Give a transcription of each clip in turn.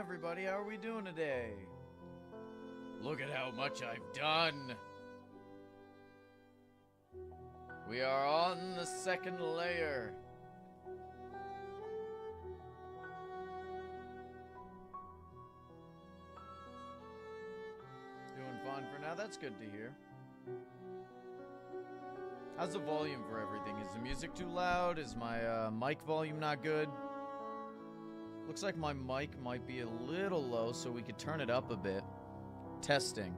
everybody. How are we doing today? Look at how much I've done. We are on the second layer. Doing fine for now. That's good to hear. How's the volume for everything? Is the music too loud? Is my mic volume not good? Looks like my mic might be a little low, so we could turn it up a bit. Testing.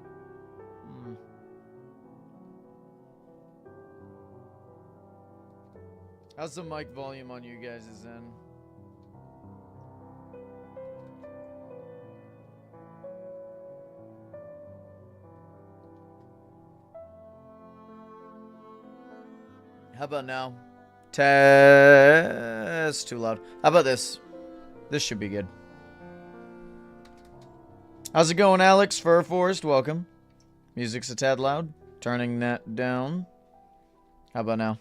How's the mic volume on you guys' end? How about now? Test. Too loud. How about this? This should be good. How's it going, Alex? Fur Forest, welcome. Music's a tad loud. Turning that down. How about now?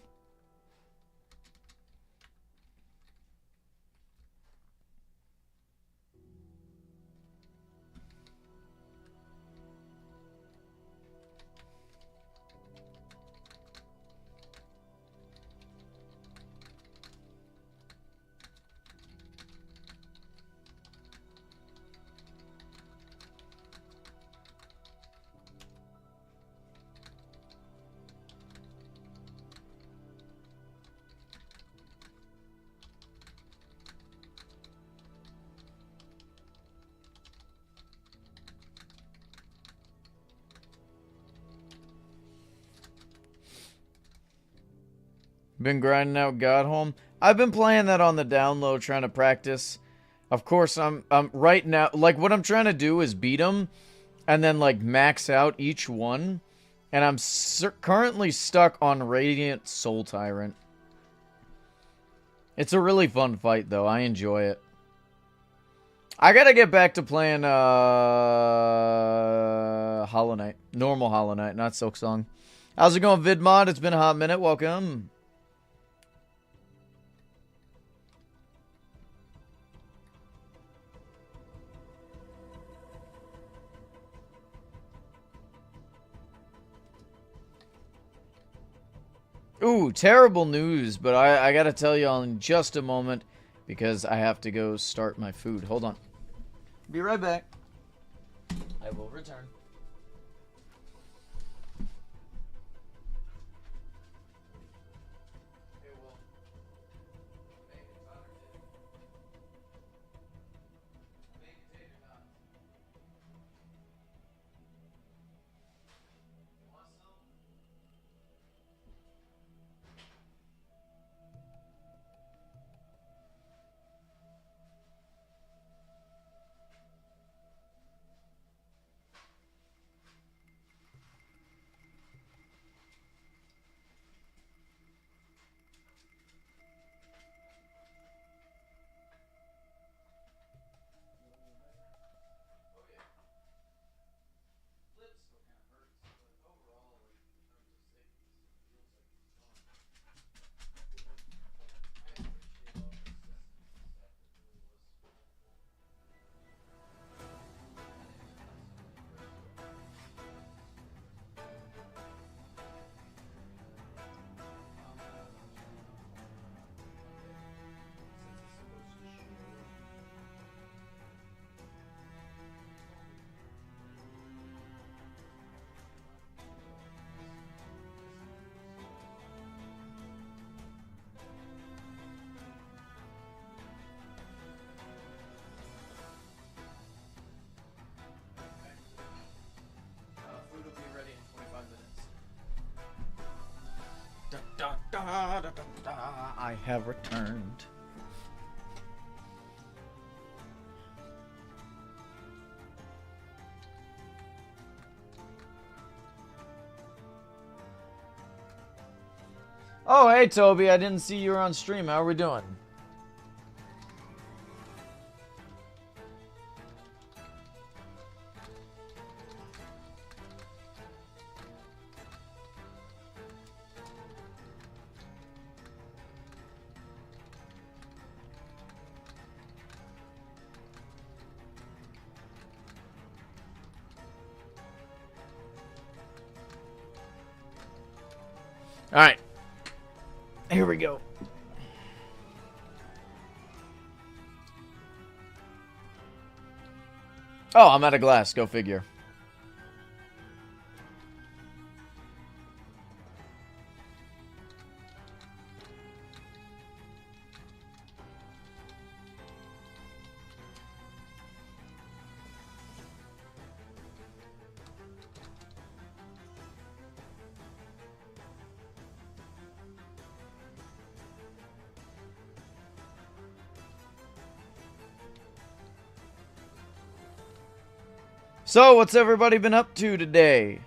Been grinding out Godhome. I've been playing that on the down low, trying to practice. Of course, I'm right now, like, what I'm trying to do is beat them and then, like, max out each one. And I'm currently stuck on Radiant Soul Tyrant. It's a really fun fight, though. I enjoy it. I gotta get back to playing Hollow Knight. Normal Hollow Knight, not Silksong. How's it going, VidMod? It's been a hot minute. Welcome. Ooh, terrible news, but I gotta tell y'all in just a moment because I have to go start my food. Hold on. Be right back. I will return. Food will be ready in 25 minutes. Da, da, da, da, da, da. I have returned. Oh, hey, Toby. I didn't see you were on stream. How are we doing? Alright. Here we go. Oh, I'm out of glass. Go figure. So, what's everybody been up to today?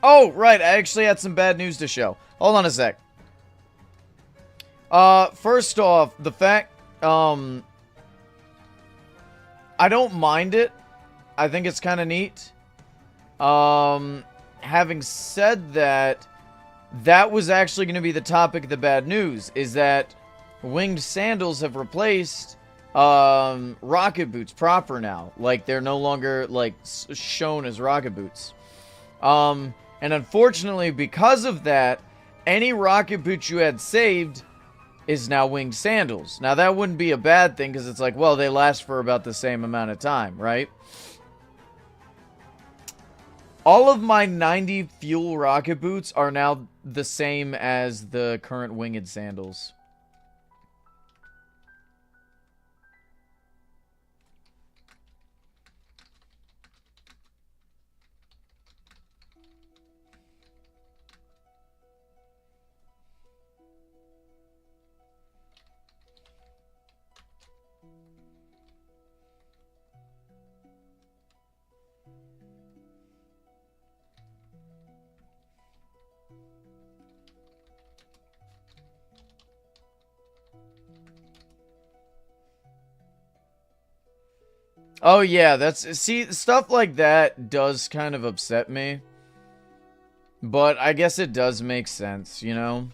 Oh, right, I actually had some bad news to show. Hold on a sec. First off, the fact, I don't mind it. I think it's kind of neat. Having said that, that was actually going to be the topic of the bad news, is that winged sandals have replaced rocket boots proper now. Like, they're no longer, like, shown as rocket boots. And unfortunately, because of that, any rocket boot you had saved is now winged sandals. Now, that wouldn't be a bad thing, because it's like, well, they last for about the same amount of time, right? All of my 90 fuel rocket boots are now the same as the current winged sandals. Oh, yeah, that's... See, stuff like that does kind of upset me. But I guess it does make sense, you know?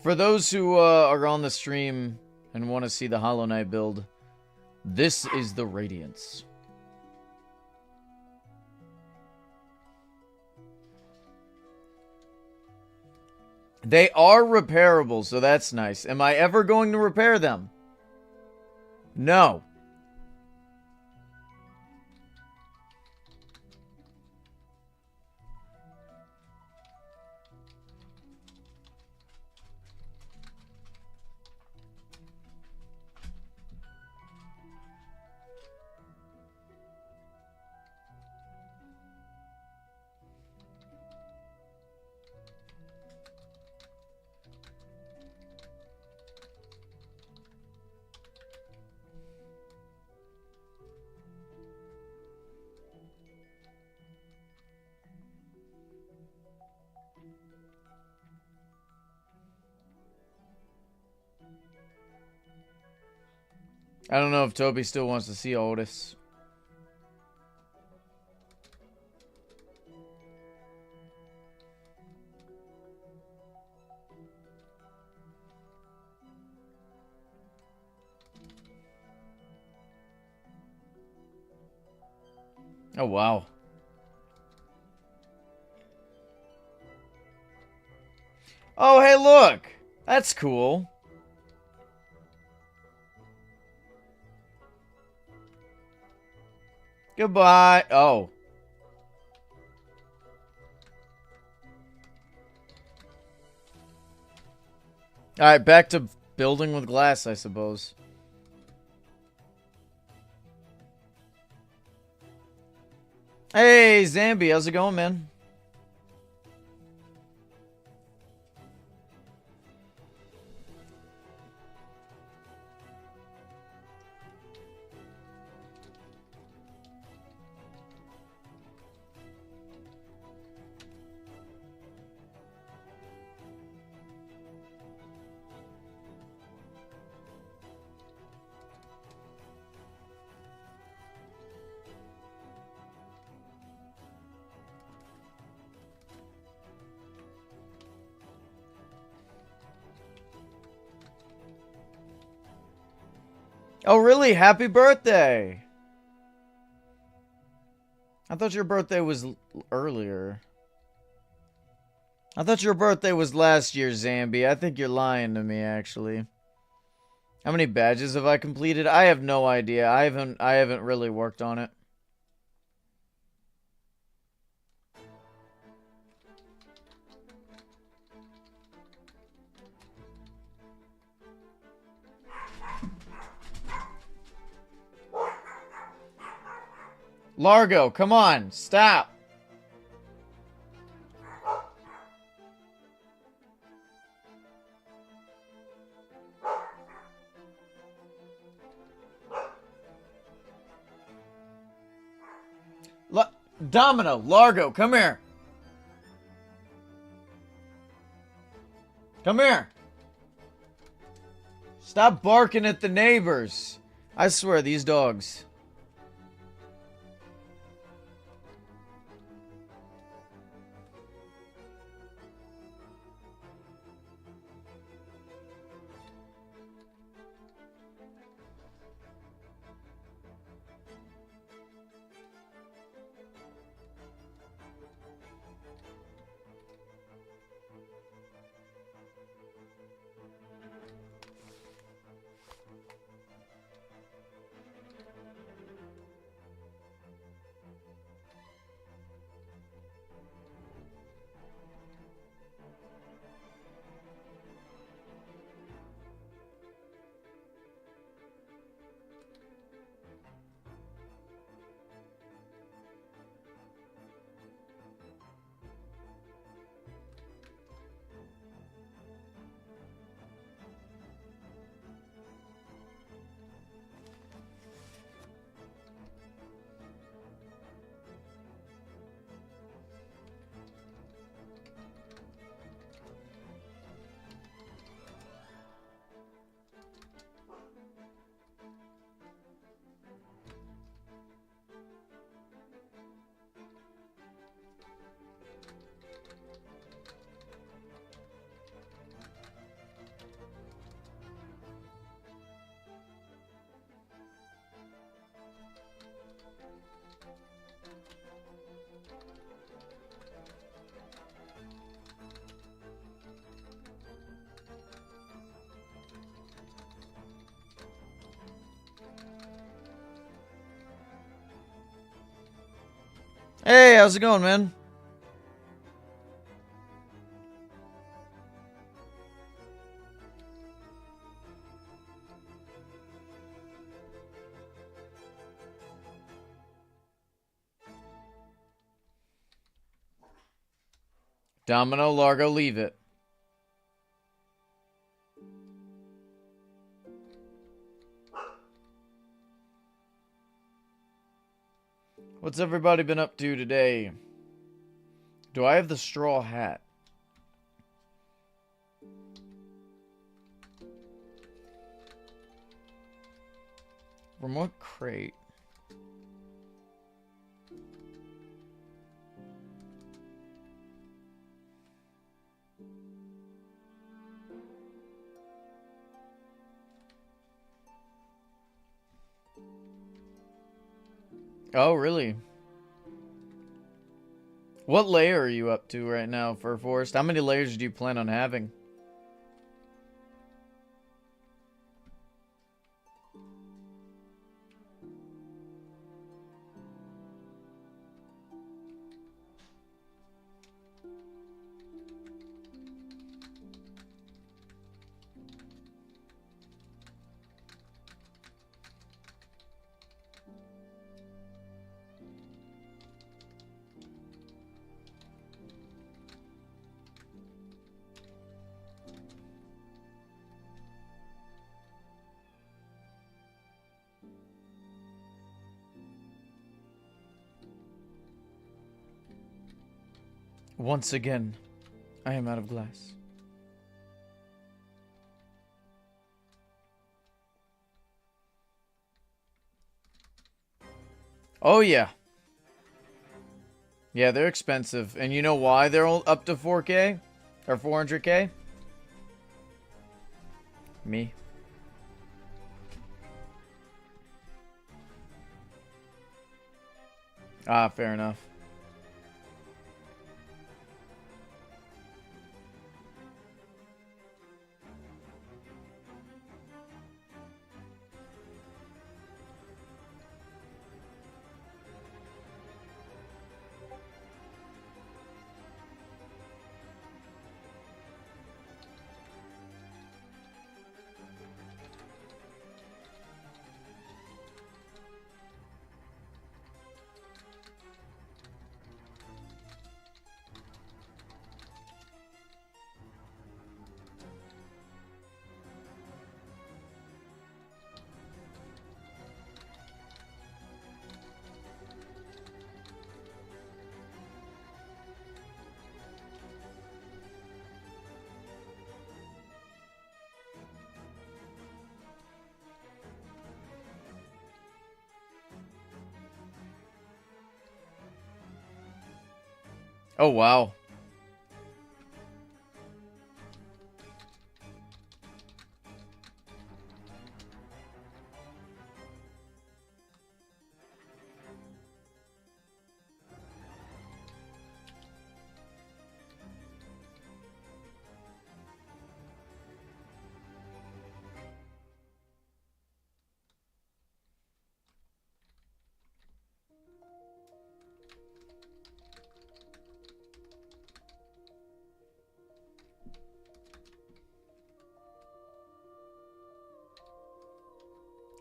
For those who are on the stream and want to see the Hollow Knight build, this is the Radiance. They are repairable, so that's nice. Am I ever going to repair them? No. I don't know if Toby still wants to see Otis. Oh, wow. Oh, hey, look! That's cool. Goodbye. Oh. Alright, back to building with glass, I suppose. Hey, Zambi, how's it going, man? Oh, really? Happy birthday! I thought your birthday was earlier. I thought your birthday was last year, Zambi. I think you're lying to me, actually. How many badges have I completed? I have no idea. I haven't really worked on it. Largo, come on, stop. Domino, Largo, come here. Come here. Stop barking at the neighbors. I swear, these dogs. Hey, how's it going, man? Domino, Largo, leave it. What's everybody been up to today? Do I have the straw hat? From what crate? Oh, really? What layer are you up to right now, Fur Forest? How many layers do you plan on having? Once again, I am out of glass. Oh, yeah. Yeah, they're expensive. And you know why they're all up to 4K? Or 400K? Me. Ah, fair enough. Oh, wow.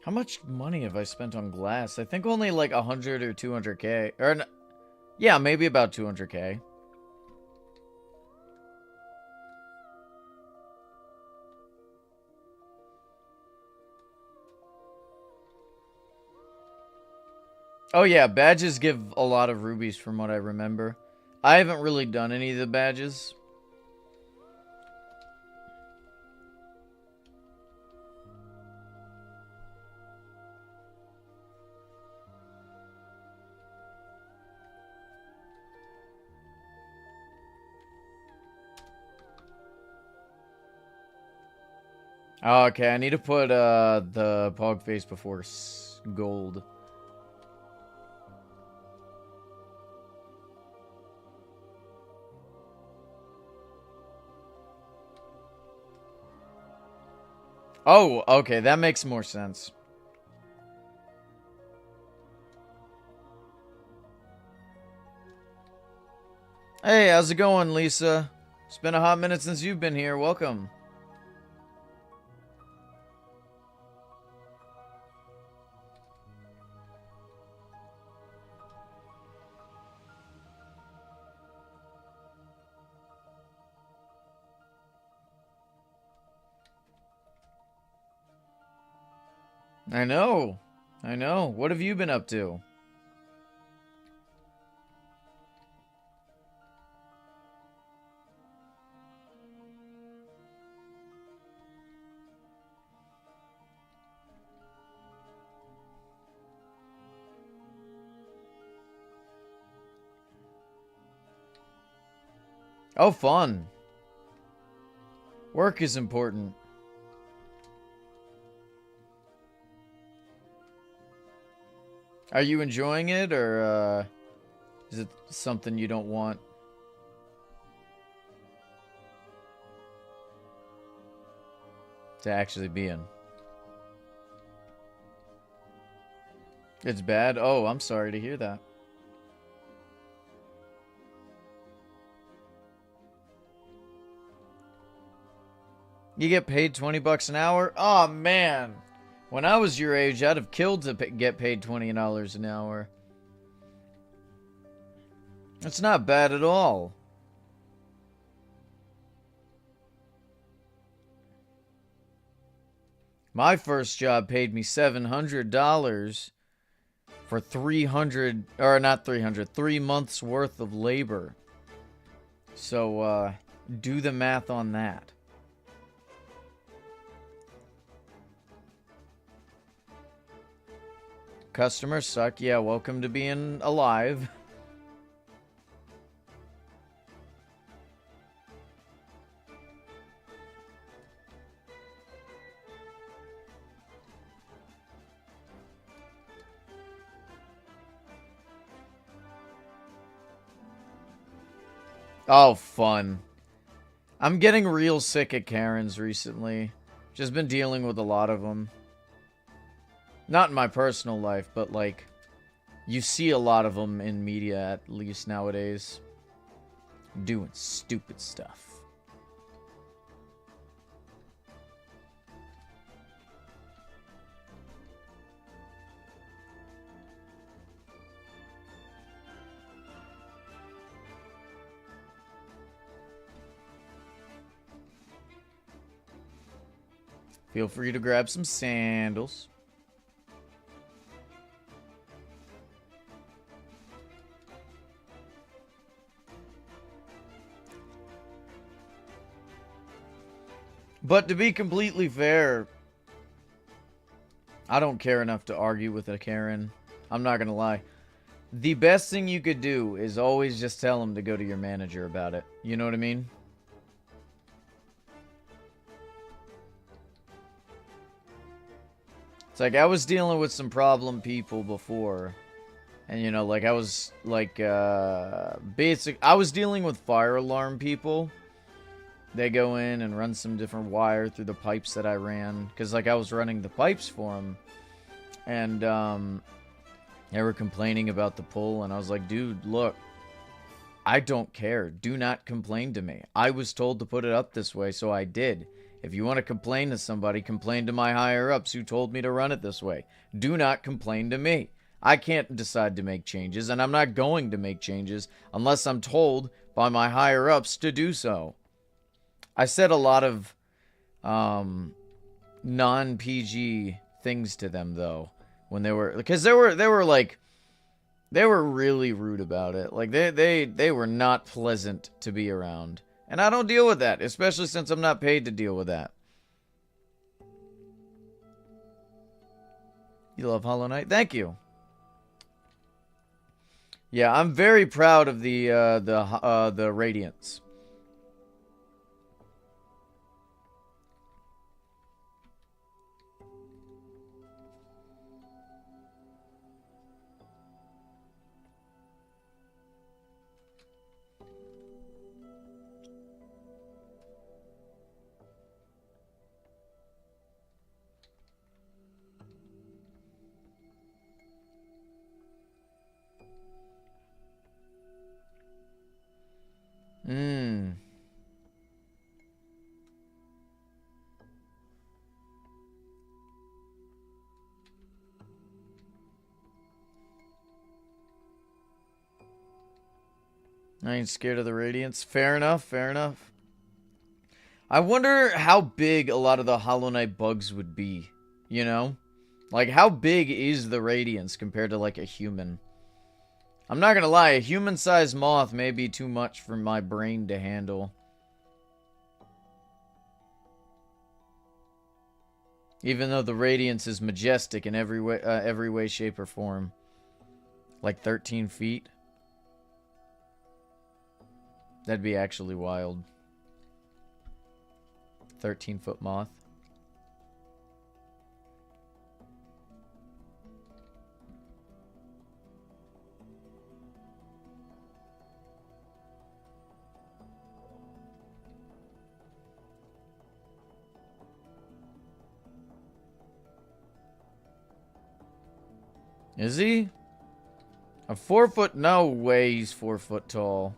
How much money have I spent on glass? I think only like 100 or 200k. Yeah, maybe about 200k. Oh yeah, badges give a lot of rubies from what I remember. I haven't really done any of the badges. Oh, okay, I need to put the pog face before gold. Oh, okay, that makes more sense. Hey, how's it going, Lisa? It's been a hot minute since you've been here. Welcome. I know. I know. What have you been up to? Oh, fun. Work is important. Are you enjoying it, or is it something you don't want to actually be in? It's bad? Oh, I'm sorry to hear that. You get paid 20 bucks an hour? Oh, man. When I was your age, I'd have killed to get paid $20 an hour. That's not bad at all. My first job paid me $700 for 300, or not 300, 3 months worth of labor. So, do the math on that. Customers suck. Yeah, welcome to being alive. Oh, fun. I'm getting real sick of Karens recently. Just been dealing with a lot of them. Not in my personal life, but like, you see a lot of them in media, at least nowadays. Doing stupid stuff. Feel free to grab some sandals. But to be completely fair, I don't care enough to argue with a Karen. I'm not gonna lie. The best thing you could do is always just tell them to go to your manager about it. You know what I mean? It's like I was dealing with some problem people before. And you know, like I was like I was dealing with fire alarm people. They go in and run some different wire through the pipes that I ran cuz like I was running the pipes for them. And they were complaining about the pull and I was like, "Dude, look, I don't care. Do not complain to me. I was told to put it up this way, so I did. If you want to complain to somebody, complain to my higher-ups who told me to run it this way. Do not complain to me. I can't decide to make changes, and I'm not going to make changes unless I'm told by my higher-ups to do so." I said a lot of non-PG things to them, though, when they were... Because they were like... They were really rude about it. Like, they were not pleasant to be around. And I don't deal with that, especially since I'm not paid to deal with that. You love Hollow Knight? Thank you. Yeah, I'm very proud of the Radiance. Mmm. I ain't scared of the Radiance. Fair enough, fair enough. I wonder how big a lot of the Hollow Knight bugs would be, you know? Like, how big is the Radiance compared to, like, a human? I'm not gonna lie, a human-sized moth may be too much for my brain to handle. Even though the Radiance is majestic in every way, shape, or form. Like 13 feet. That'd be actually wild. 13-foot moth. Is he? A 4 foot? No way he's 4 foot tall.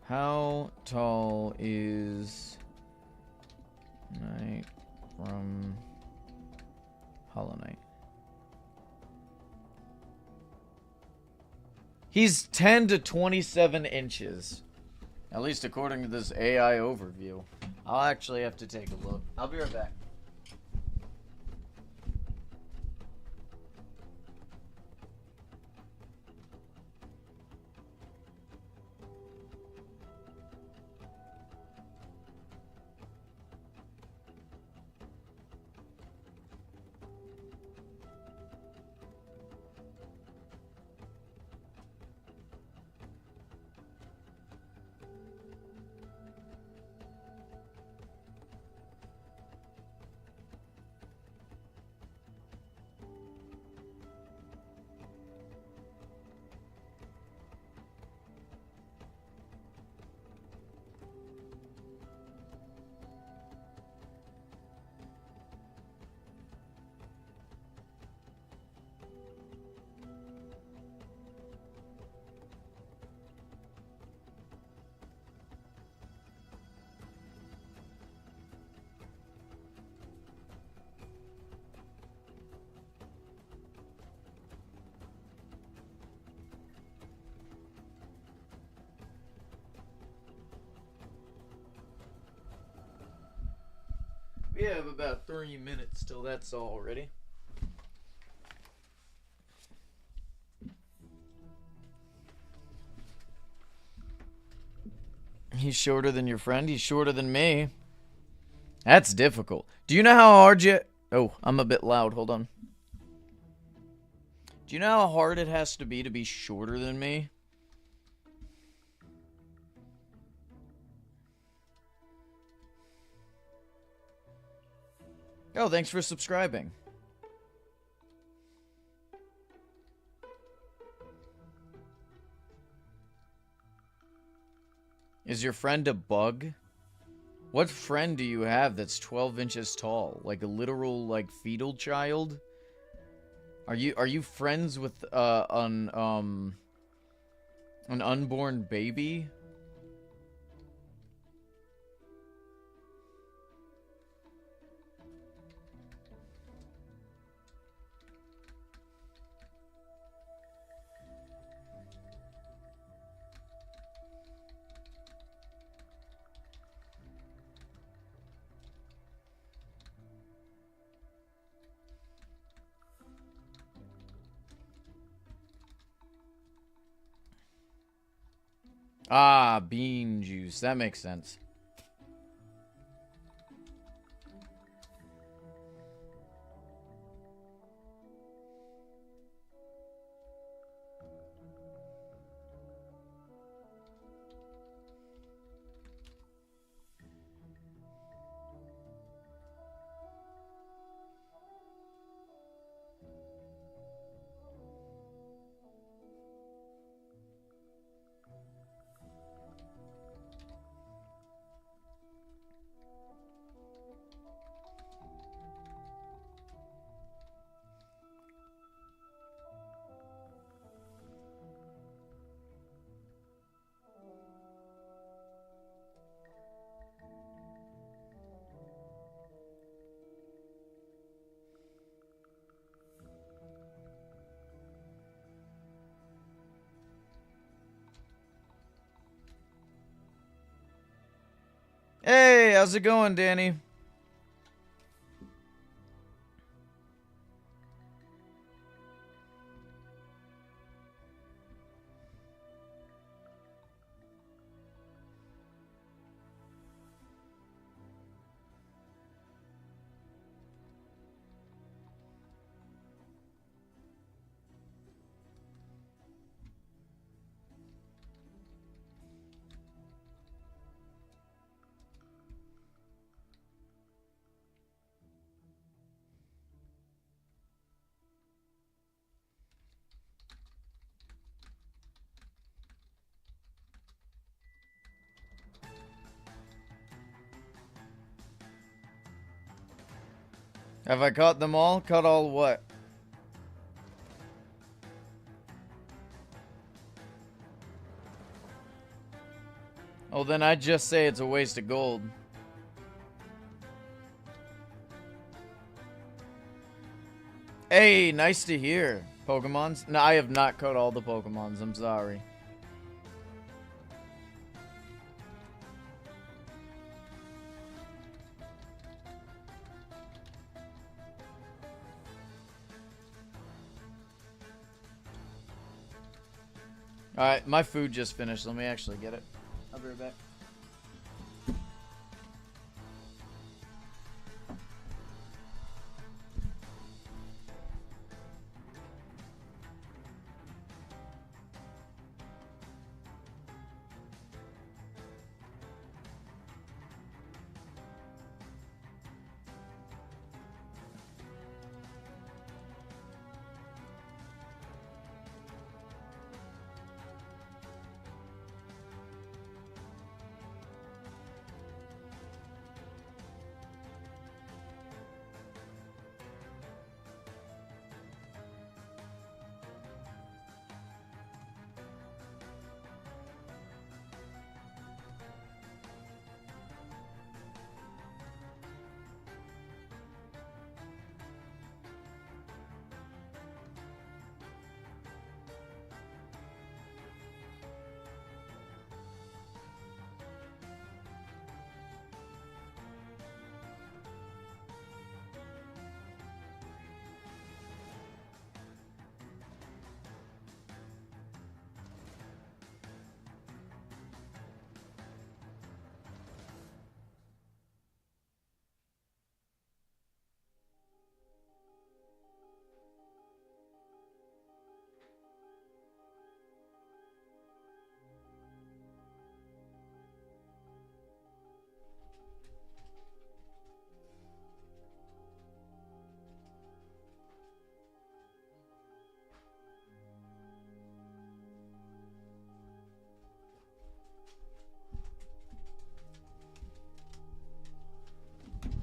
How tall is Knight from Hollow Knight? He's 10 to 27 inches. At least according to this AI overview. I'll actually have to take a look. I'll be right back. We have about 3 minutes till that's all ready. He's shorter than your friend. He's shorter than me. That's difficult. Do you know how hard you... Oh, I'm a bit loud. Hold on. Do you know how hard it has to be shorter than me? Oh, thanks for subscribing. Is your friend a bug? What friend do you have that's 12 inches tall? Like a literal, like, fetal child? Are you friends with, an unborn baby? Ah, bean juice. That makes sense. Hey, how's it going, Danny? Have I caught them all? Caught all what? Oh, then I'd just say it's a waste of gold. Hey, nice to hear. Pokemons? No, I have not caught all the Pokemons. I'm sorry. Alright, my food just finished. Let me actually get it. I'll be right back.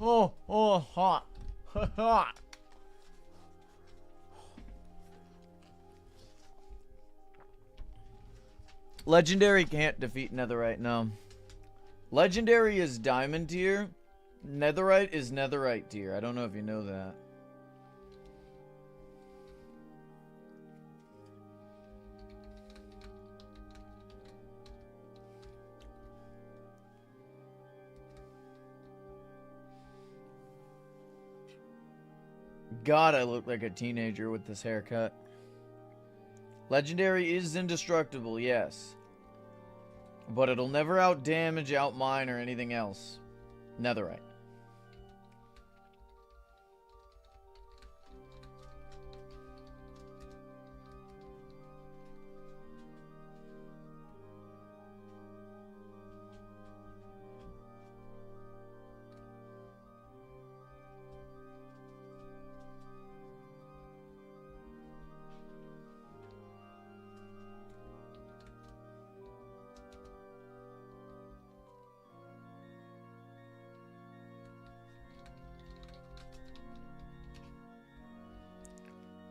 Oh, hot. Hot. Legendary can't defeat Netherite, no. Legendary is Diamond tier. Netherite is Netherite tier. I don't know if you know that. God, I look like a teenager with this haircut. Legendary is indestructible, yes. But it'll never out-damage, out-mine, or anything else. Netherite.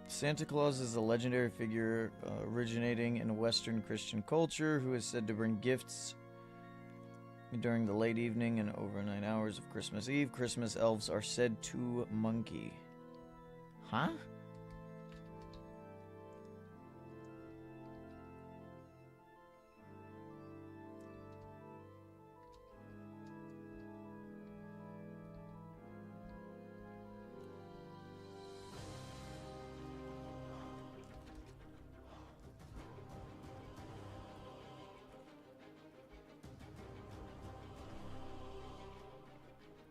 Santa Claus is a legendary figure originating in Western Christian culture who is said to bring gifts during the late evening and overnight hours of Christmas Eve. Christmas elves are said to monkey. Huh?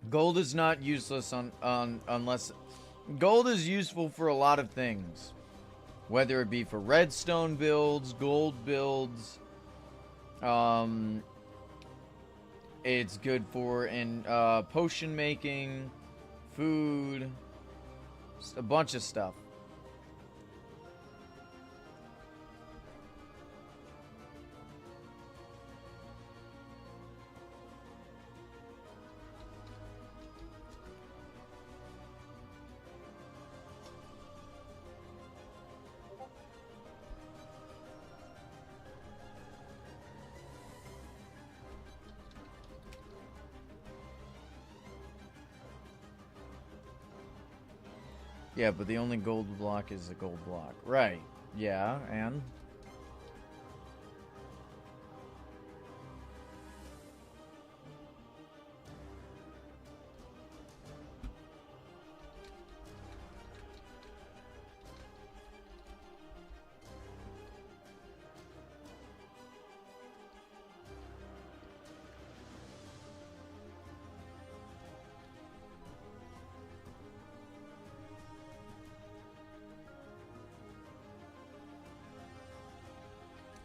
Gold is not useless unless... Gold is useful for a lot of things. Whether it be for redstone builds, gold builds. It's good for potion making, food, a bunch of stuff. Yeah, but the only gold block is a gold block. Right. Yeah, and?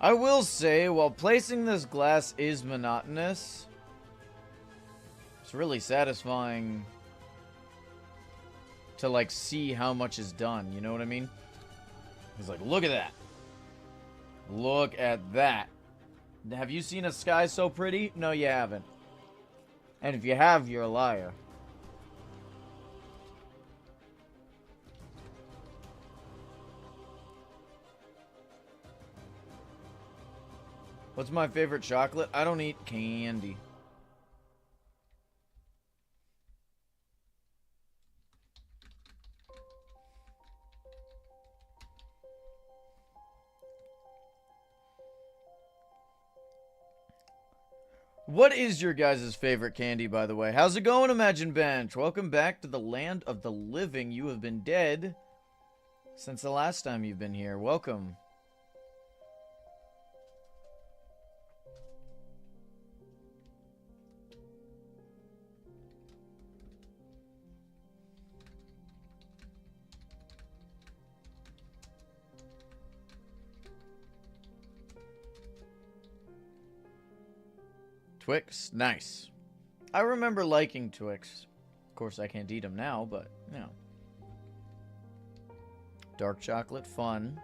I will say, while placing this glass is monotonous, it's really satisfying to, like, see how much is done, you know what I mean? It's like, look at that. Look at that. Have you seen a sky so pretty? No, you haven't. And if you have, you're a liar. What's my favorite chocolate? I don't eat candy. What is your guys' favorite candy, by the way? How's it going, Imagine Bench? Welcome back to the land of the living. You have been dead since the last time you've been here. Welcome. Twix? Nice. I remember liking Twix. Of course, I can't eat them now, but, you know. Dark chocolate, fun.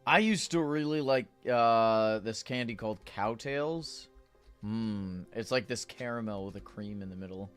I used to really like this candy called Cowtails. It's like this caramel with a cream in the middle.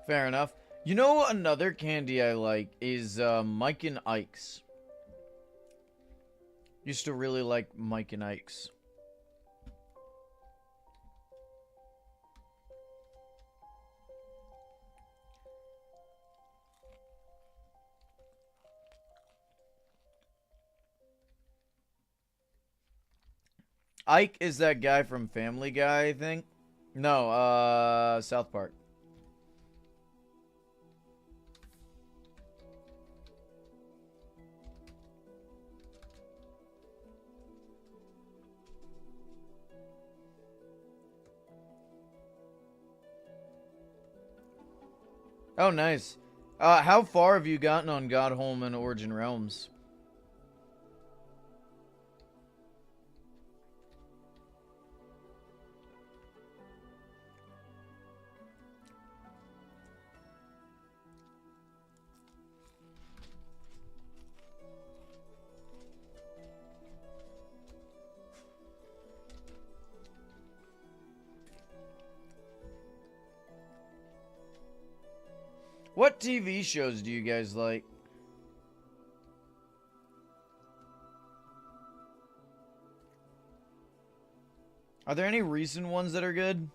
Fair enough. You know, another candy I like is Mike and Ike's. Used to really like Mike and Ike's. Ike is that guy from Family Guy, I think. No, South Park. Oh, nice. How far have you gotten on Godholm and Origin Realms? What TV shows do you guys like? Are there any recent ones that are good?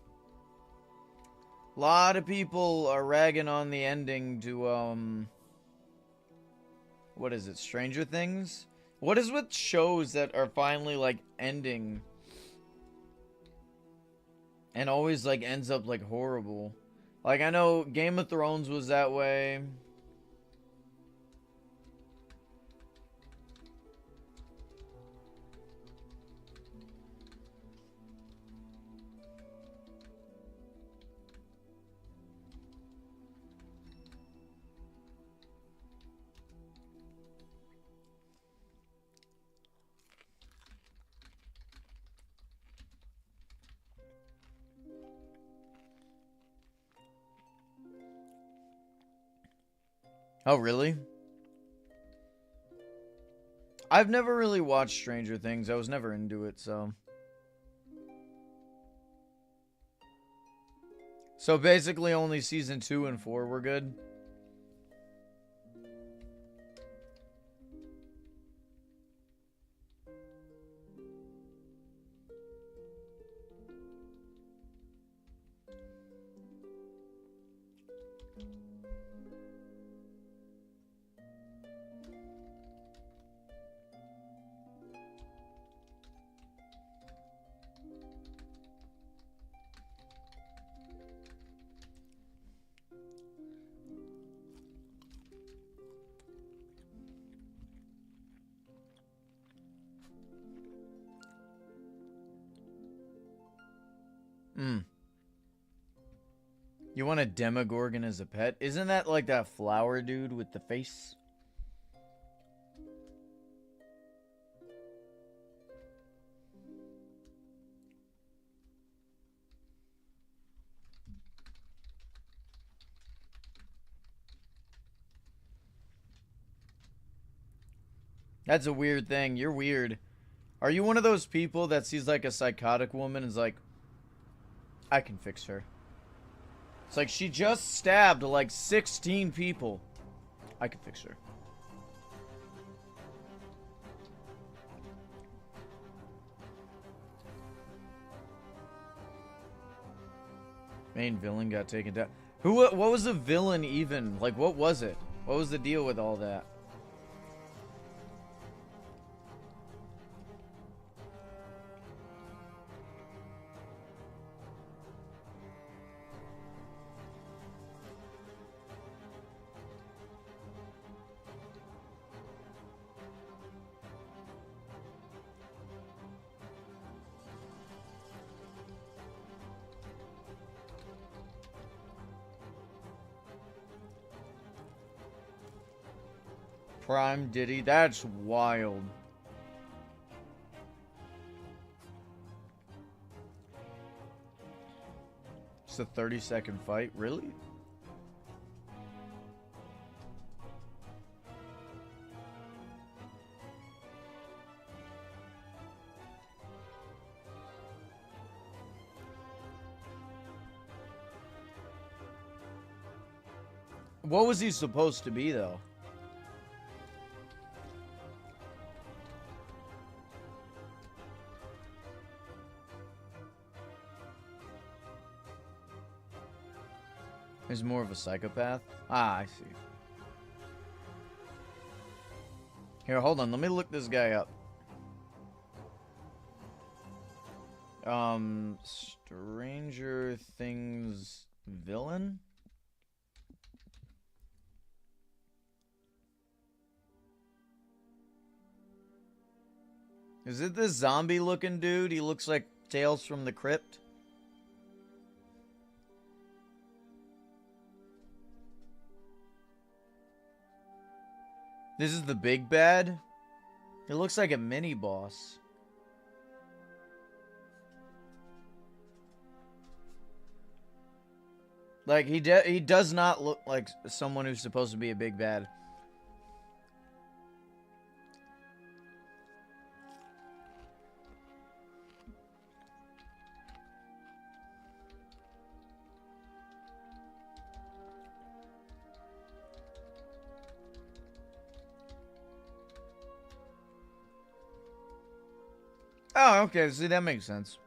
A lot of people are ragging on the ending to, what is it, Stranger Things? What is with shows that are finally, like, ending and always, like, ends up, like, horrible? Like, I know Game of Thrones was that way. Oh, really? I've never really watched Stranger Things. I was never into it, so. So basically only season 2 and 4 were good? Hmm. You want a Demogorgon as a pet? Isn't that like that flower dude with the face? That's a weird thing. You're weird. Are you one of those people that sees like a psychotic woman and is like, I can fix her? It's like she just stabbed like 16 people. I can fix her. Main villain got taken down. What was the villain even? Like, what was it? What was the deal with all that? Prime Diddy. That's wild. It's a 30-second fight? Really? What was he supposed to be, though? He's more of a psychopath? Ah, I see. Here, hold on. Let me look this guy up. Stranger Things villain? Is it this zombie-looking dude? He looks like Tales from the Crypt. This is the big bad? It looks like a mini-boss. Like, he does not look like someone who's supposed to be a big bad. Oh, okay. See, that makes sense.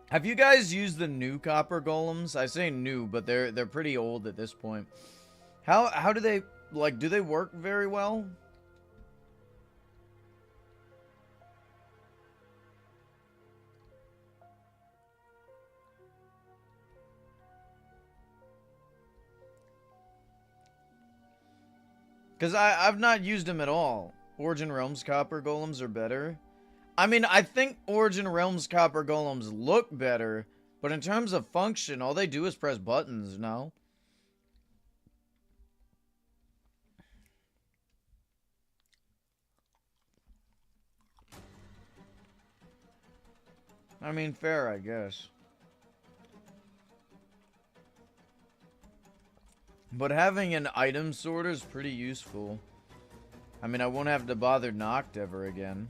Have you guys used the new copper golems? I say new, but they're pretty old at this point. How do they, like, do they work very well? Because I've not used them at all. Origin Realms copper golems are better. I mean, I think Origin Realms copper golems look better, but in terms of function, all they do is press buttons, no? I mean, fair, I guess. But having an item sorter is pretty useful. I mean, I won't have to bother Noct ever again.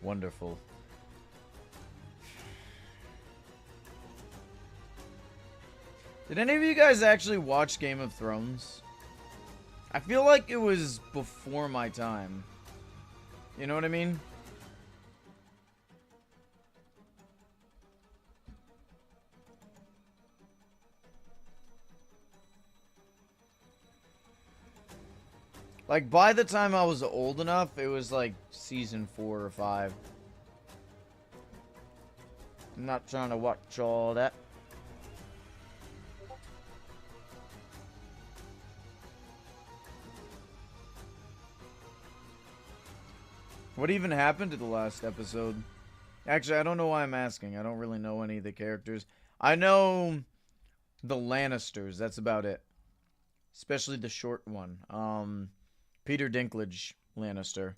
Wonderful. Did any of you guys actually watch Game of Thrones? I feel like it was before my time. You know what I mean? Like, by the time I was old enough, it was like season 4 or 5. I'm not trying to watch all that. What even happened to the last episode? Actually, I don't know why I'm asking. I don't really know any of the characters. I know the Lannisters. That's about it. especially the short one. Peter Dinklage Lannister.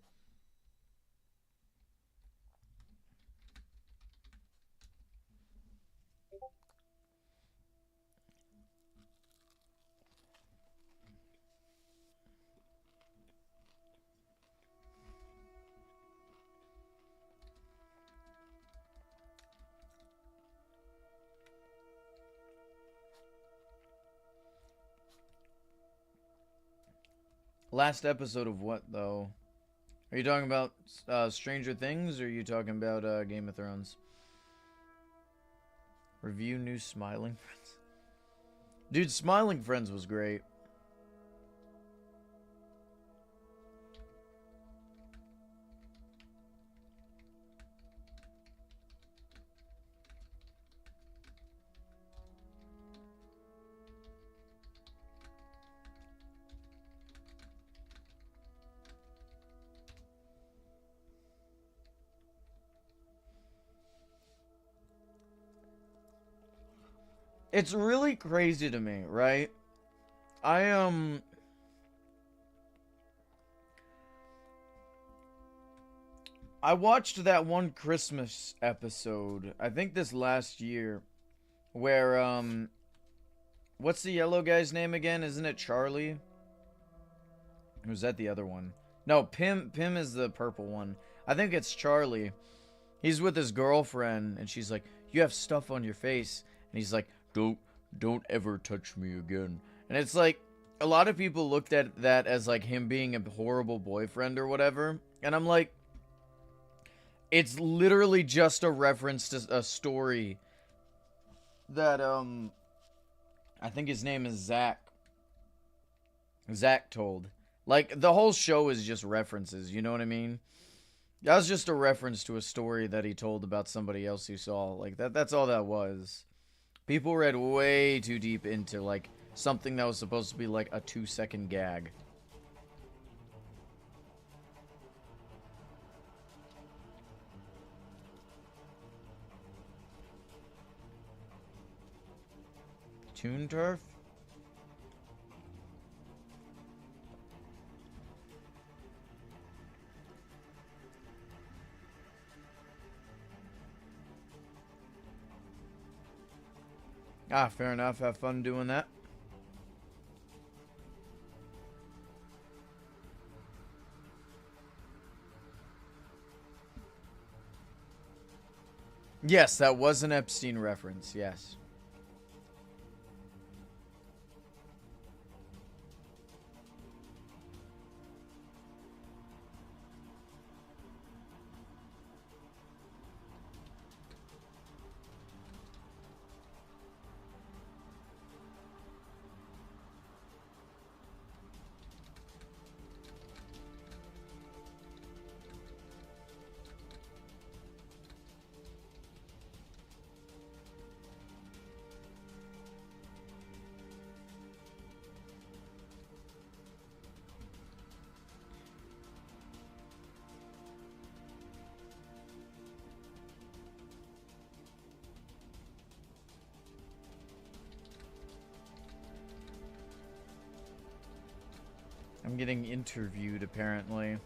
Last episode of what though? Are you talking about Stranger Things, or are you talking about Game of Thrones? Review new Smiling Friends. Dude, Smiling Friends was great. It's really crazy to me, right? I I watched that one Christmas episode, I think this last year, where what's the yellow guy's name again? Isn't it Charlie? Or was that the other one? No, Pim is the purple one. I think it's Charlie. He's with his girlfriend and she's like, "You have stuff on your face." And he's like, "Don't ever touch me again." And it's like a lot of people looked at that as like him being a horrible boyfriend or whatever. And I'm like, it's literally just a reference to a story that I think his name is Zach. Zach told. Like the whole show is just references, you know what I mean? That was just a reference to a story that he told about somebody else he saw. Like that's all that was. People read way too deep into like something that was supposed to be like a 2-second gag. Toon Turf? Ah, fair enough. Have fun doing that. Yes, that was an Epstein reference. Yes. I'm getting interviewed, apparently.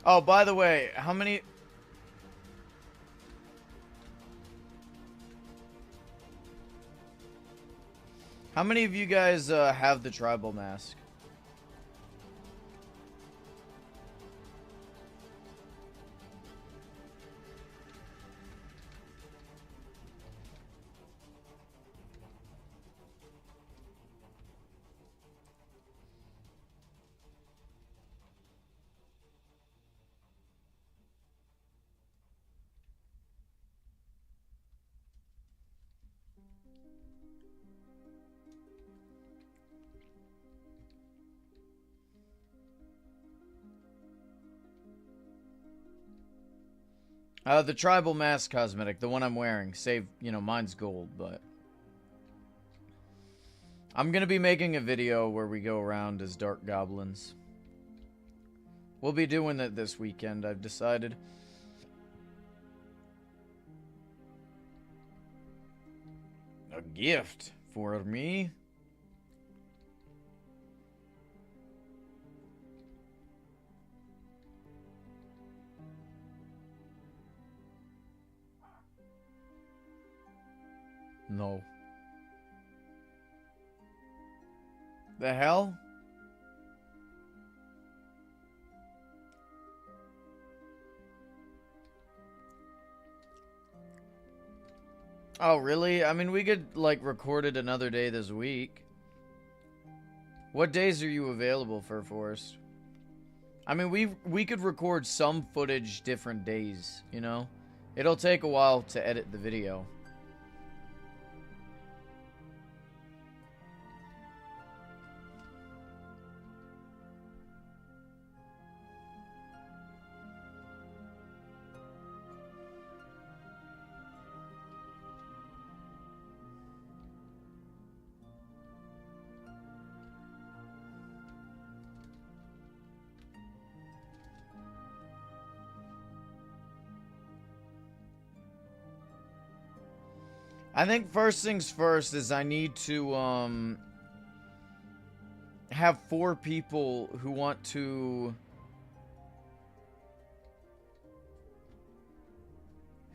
Oh, by the way, how many... How many of you guys have the tribal mask? The tribal mask cosmetic, the one I'm wearing. Save, you know, mine's gold, but... I'm gonna be making a video where we go around as dark goblins. We'll be doing it this weekend, I've decided. A gift for me? No. The hell? Oh, really? I mean, we could, like, record it another day this week. What days are you available for Forrest? I mean, we could record some footage different days, you know? It'll take a while to edit the video. I think first things first is I need to, have 4 people who want to...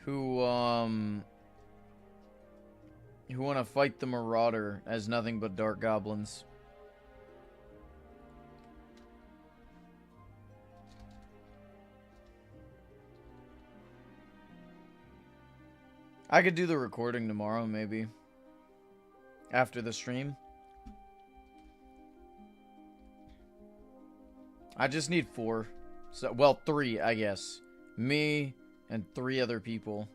Who want to fight the Marauder as nothing but Dark Goblins. I could do the recording tomorrow, maybe. After the stream. I just need 4. So, well, 3, I guess. Me and 3 other people.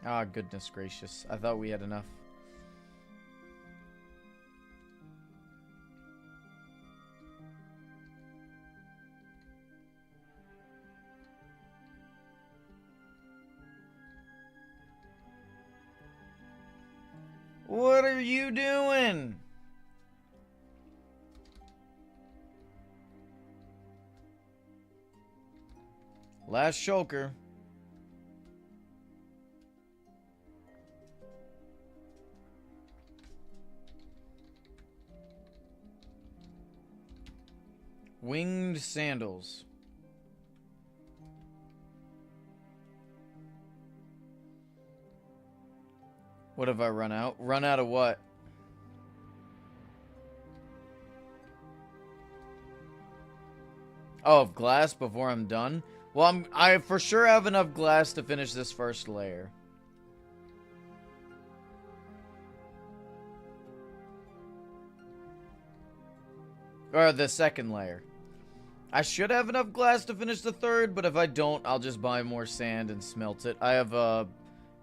Ah, goodness gracious. I thought we had enough. What are you doing? Last shulker. Winged sandals. What have I run out? Run out of what? Oh, of glass before I'm done? Well, I for sure have enough glass to finish this first layer. Or the second layer. I should have enough glass to finish the third, but if I don't, I'll just buy more sand and smelt it. I have a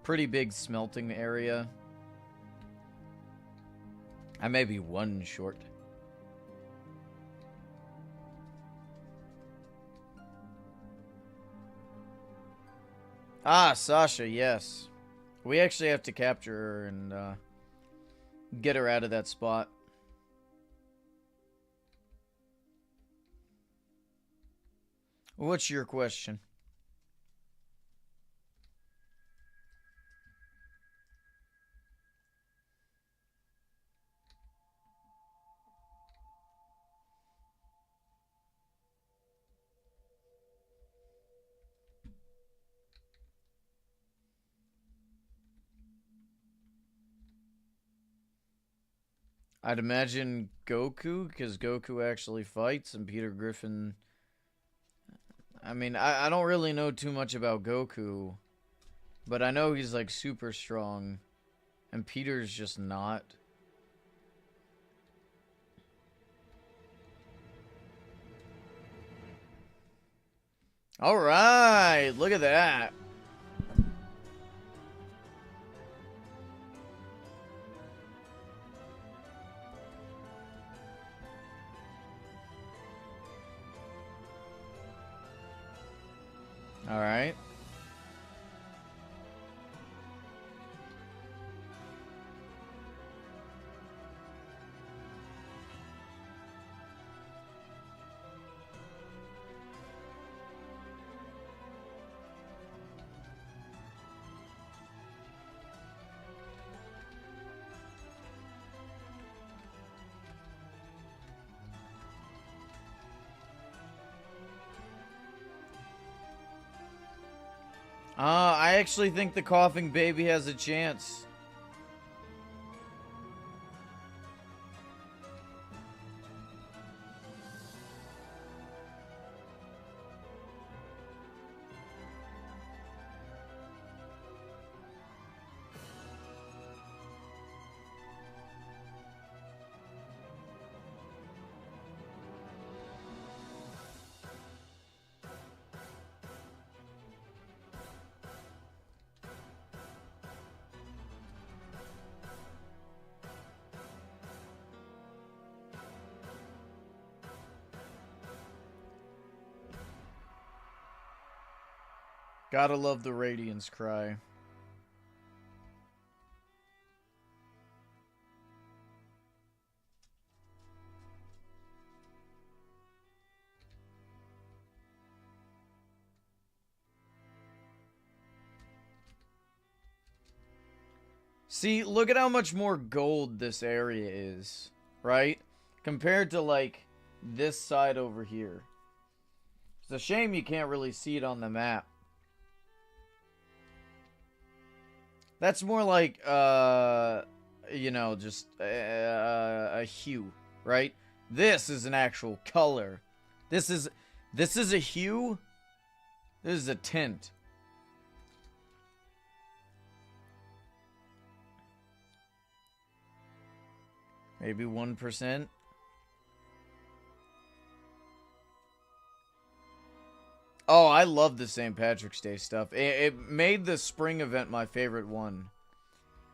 pretty big smelting area. I may be 1 short. Ah, Sasha, yes. We actually have to capture her and get her out of that spot. What's your question? I'd imagine Goku, because Goku actually fights, and Peter Griffin... I mean, I don't really know too much about Goku, but I know he's, like, super strong, and Peter's just not. Alright, look at that. Alright. I actually think the coughing baby has a chance. Gotta love the Radiance cry. See, look at how much more gold this area is, right? Compared to, like, this side over here. It's a shame you can't really see it on the map. That's more like, you know, just a hue, right? This is an actual color. This is a hue. This is a tint. Maybe 1%. Oh, I love the St. Patrick's Day stuff. It made the spring event my favorite one.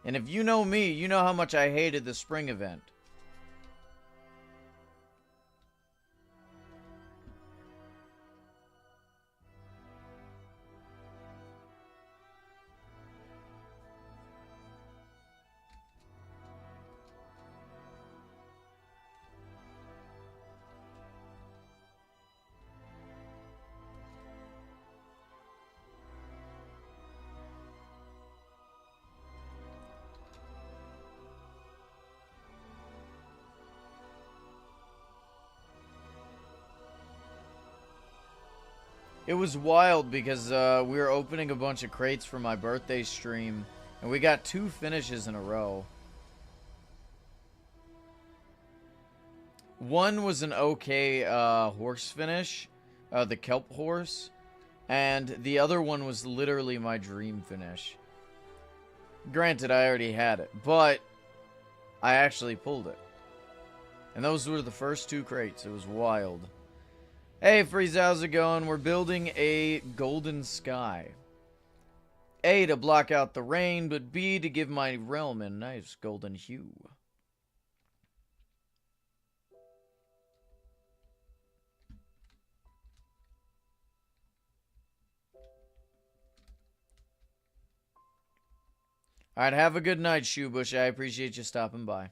And if you know me, you know how much I hated the spring event. It was wild because we were opening a bunch of crates for my birthday stream, and we got 2 finishes in a row. One was an okay horse finish, the kelp horse, and the other one was literally my dream finish. Granted, I already had it, but I actually pulled it. And those were the first 2 crates. It was wild. Hey, Freeze, how's it going? We're building a golden sky. A, to block out the rain, but B, to give my realm a nice golden hue. Alright, have a good night, Shoebush. I appreciate you stopping by.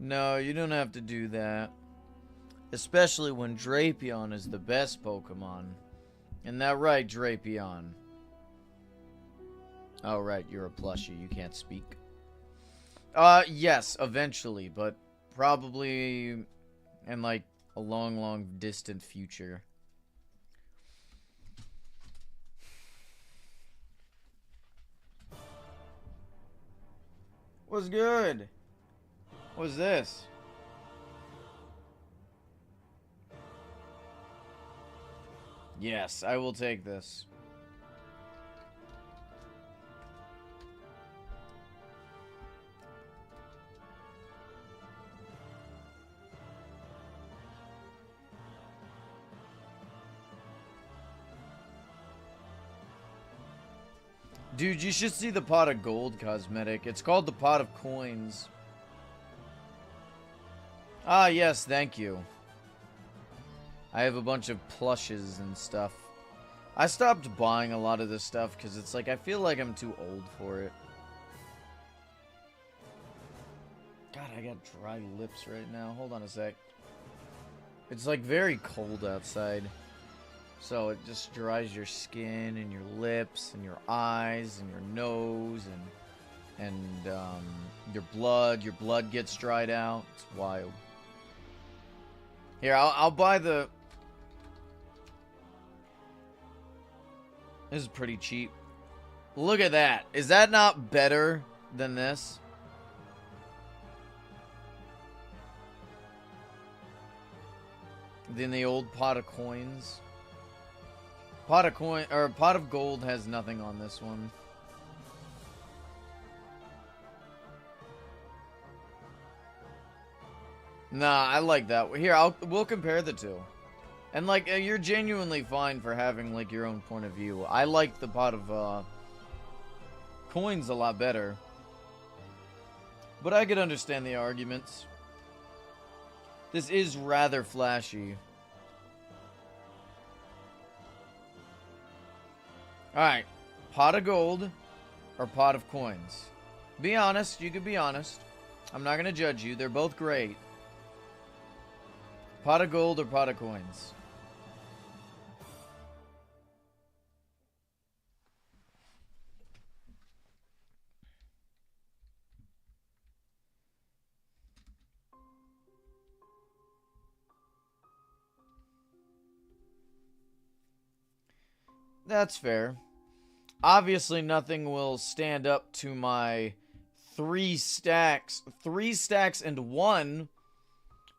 No, you don't have to do that. Especially when Drapion is the best Pokemon. Isn't that right, Drapion? Oh, right, you're a plushie. You can't speak. Yes, eventually, but probably in, like, a long, long distant future. What's good? What's this? Yes, I will take this. Dude, you should see the pot of gold cosmetic. It's called the pot of coins. Ah, yes, thank you. I have a bunch of plushes and stuff. I stopped buying a lot of this stuff because it's like I feel like I'm too old for it. God, I got dry lips right now. Hold on a sec. It's like very cold outside. So it just dries your skin and your lips and your eyes and your nose and your blood. Your blood gets dried out. It's wild. Here, I'll buy the... This is pretty cheap. Look at that. Is that not better than this? Than the old pot of coins? Pot of gold has nothing on this one. Nah, I like that. Here, we'll compare the two. And like, you're genuinely fine for having like your own point of view. I like the pot of coins a lot better. But I could understand the arguments. This is rather flashy. Alright, pot of gold or pot of coins? Be honest, you could be honest. I'm not gonna judge you, they're both great. Pot of gold or pot of coins? That's fair. Obviously, nothing will stand up to my 3 stacks and 1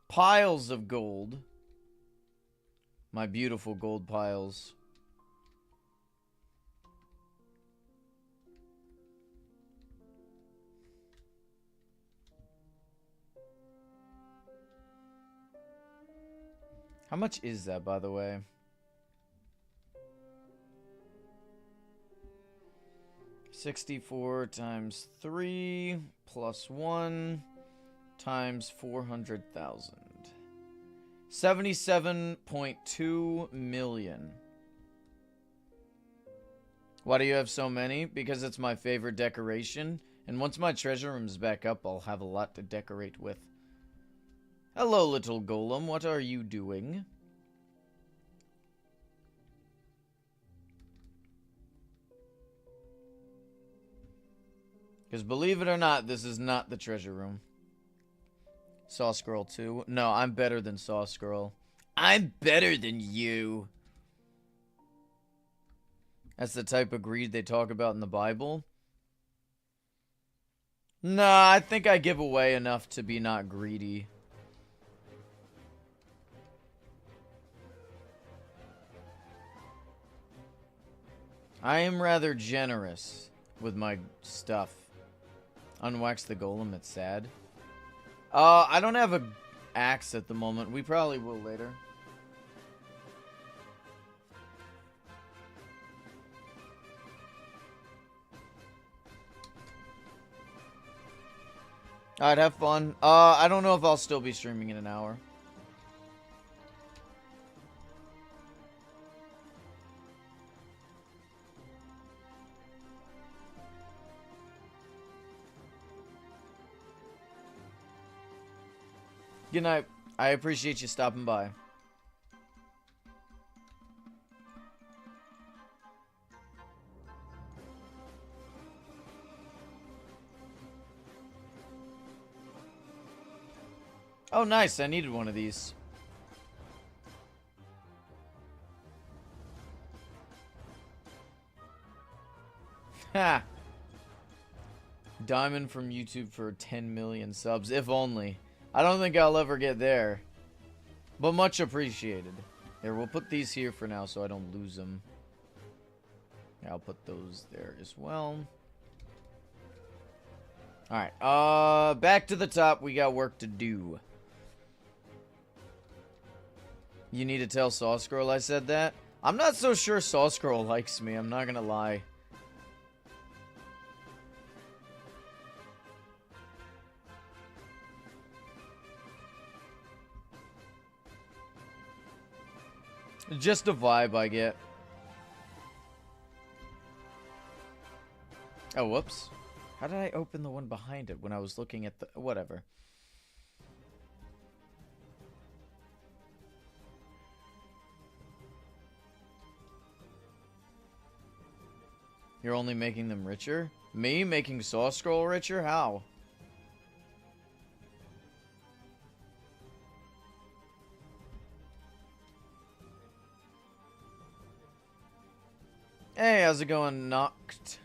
piles of gold. My beautiful gold piles. How much is that, by the way? 64 times 3 plus 1 times 400,000. 77.2 million. Why do you have so many? Because it's my favorite decoration. And once my treasure room's back up, I'll have a lot to decorate with. Hello, little golem. What are you doing? Because believe it or not, this is not the treasure room. Sauce Girl 2. No, I'm better than Sauce Girl. I'm better than you. That's the type of greed they talk about in the Bible. Nah, I think I give away enough to be not greedy. I am rather generous with my stuff. Unwax the golem, it's sad. I don't have a axe at the moment. We probably will later. Alright, have fun. I don't know if I'll still be streaming in an hour. Good night. I appreciate you stopping by. Oh, nice. I needed one of these. Ha! Diamond from YouTube for 10 million subs. If only. I don't think I'll ever get there. But much appreciated. Here, we'll put these here for now so I don't lose them. Yeah, I'll put those there as well. Alright, back to the top. We got work to do. You need to tell Sauce Girl I said that? I'm not so sure Sauce Girl likes me, I'm not gonna lie. Just a vibe I get. Oh, whoops. How did I open the one behind it when I was looking at the... Whatever. You're only making them richer? Me making Saw Scroll richer? How? Hey, how's it going, Noct?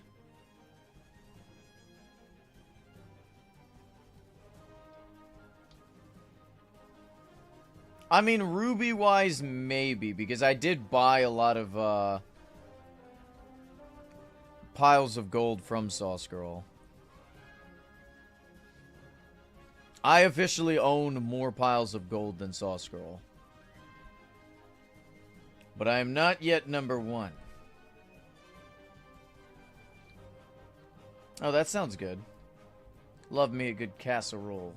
I mean, Ruby-wise, maybe, because I did buy a lot of, piles of gold from Saw Scroll. I officially own more piles of gold than Saw Scroll. But I am not yet number 1. Oh, that sounds good. Love me a good casserole.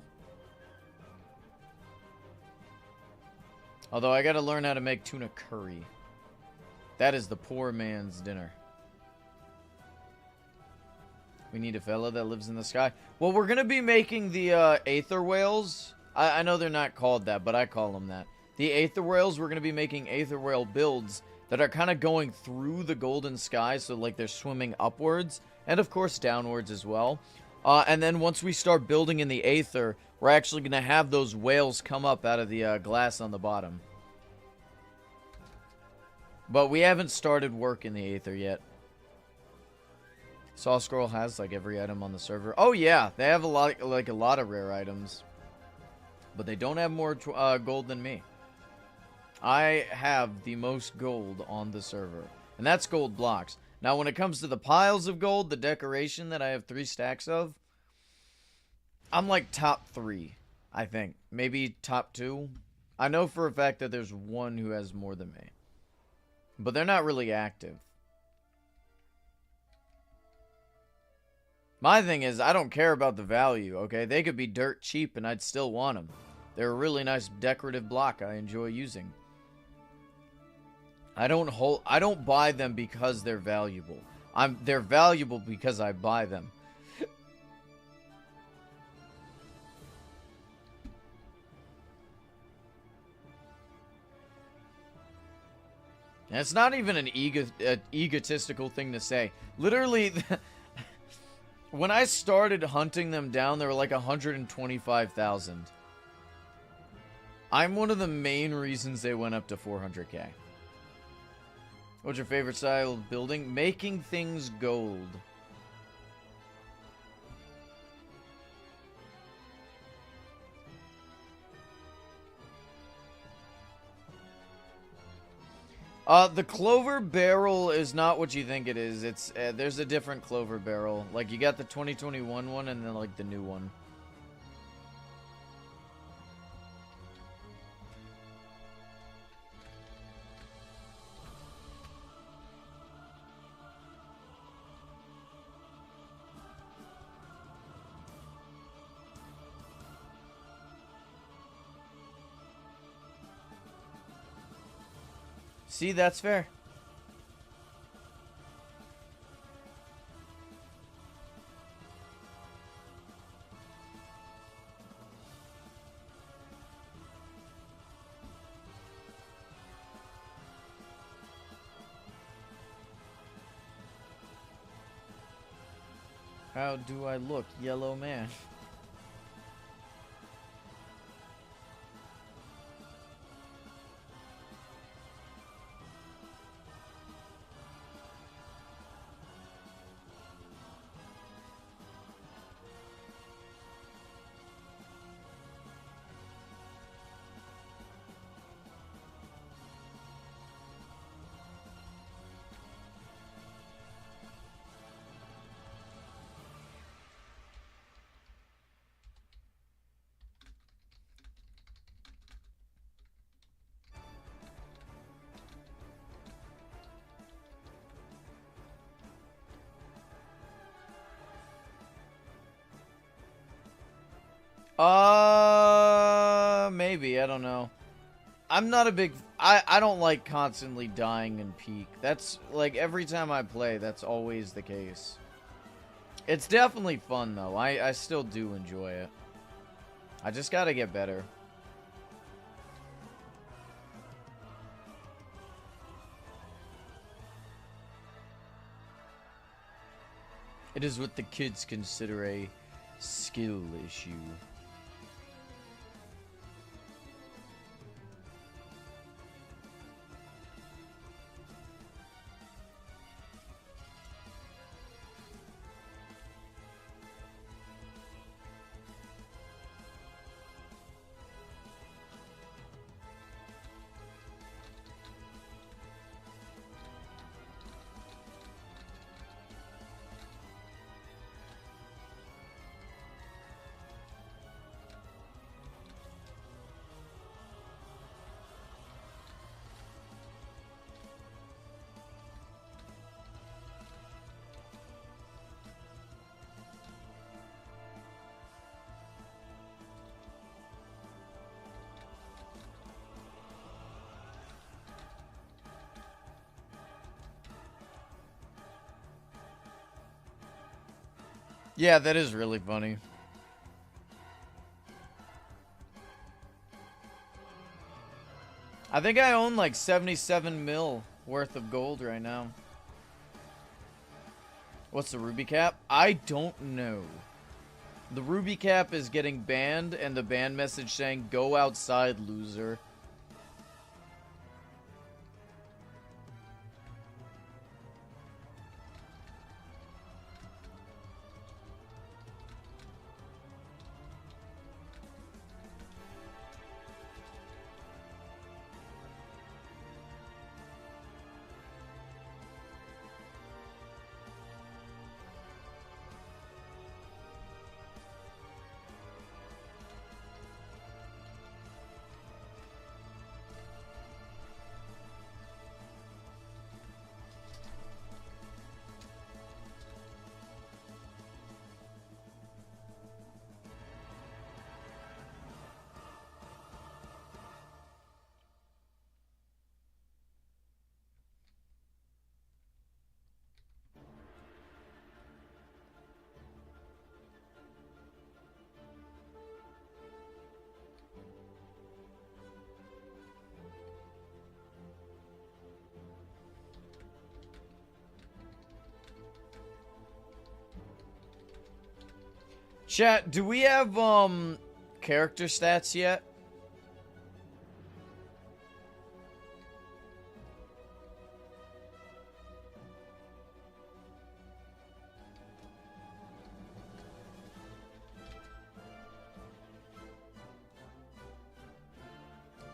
Although I gotta learn how to make tuna curry. That is the poor man's dinner. We need a fella that lives in the sky. Well, we're gonna be making the Aether Whales. I know they're not called that, but I call them that. The Aether Whales, we're gonna be making Aether Whale builds that are kind of going through the golden sky, so like they're swimming upwards, and of course downwards as well. And then once we start building in the Aether, we're actually gonna have those whales come up out of the glass on the bottom. But we haven't started work in the Aether yet. Saw Scroll has like every item on the server. Oh yeah, they have a lot, like a lot of rare items, but they don't have more gold than me. I have the most gold on the server, and that's gold blocks. Now, when it comes to the piles of gold, the decoration that I have 3 stacks of, I'm like top 3, I think. Maybe top 2. I know for a fact that there's one who has more than me, but they're not really active. My thing is, I don't care about the value, okay? They could be dirt cheap and I'd still want them. They're a really nice decorative block I enjoy using. I don't buy them because they're valuable. They're valuable because I buy them. And it's not even an egotistical thing to say. Literally, when I started hunting them down, there were like 125,000. I'm one of the main reasons they went up to 400k. What's your favorite style of building? Making things gold. The Clover Barrel is not what you think it is. It's there's a different Clover Barrel. Like, you got the 2021 one and then, like, the new one. See, that's fair. How do I look, yellow man? Maybe, I don't know. I'm not a big... I don't like constantly dying in Peak. That's, like, every time I play, that's always the case. It's definitely fun, though. I still do enjoy it. I just gotta get better. It is what the kids consider a skill issue. Yeah, that is really funny. I think I own like 77 mil worth of gold right now. What's the ruby cap? I don't know. The ruby cap is getting banned and the ban message saying, "Go outside, loser." Chat, do we have, character stats yet?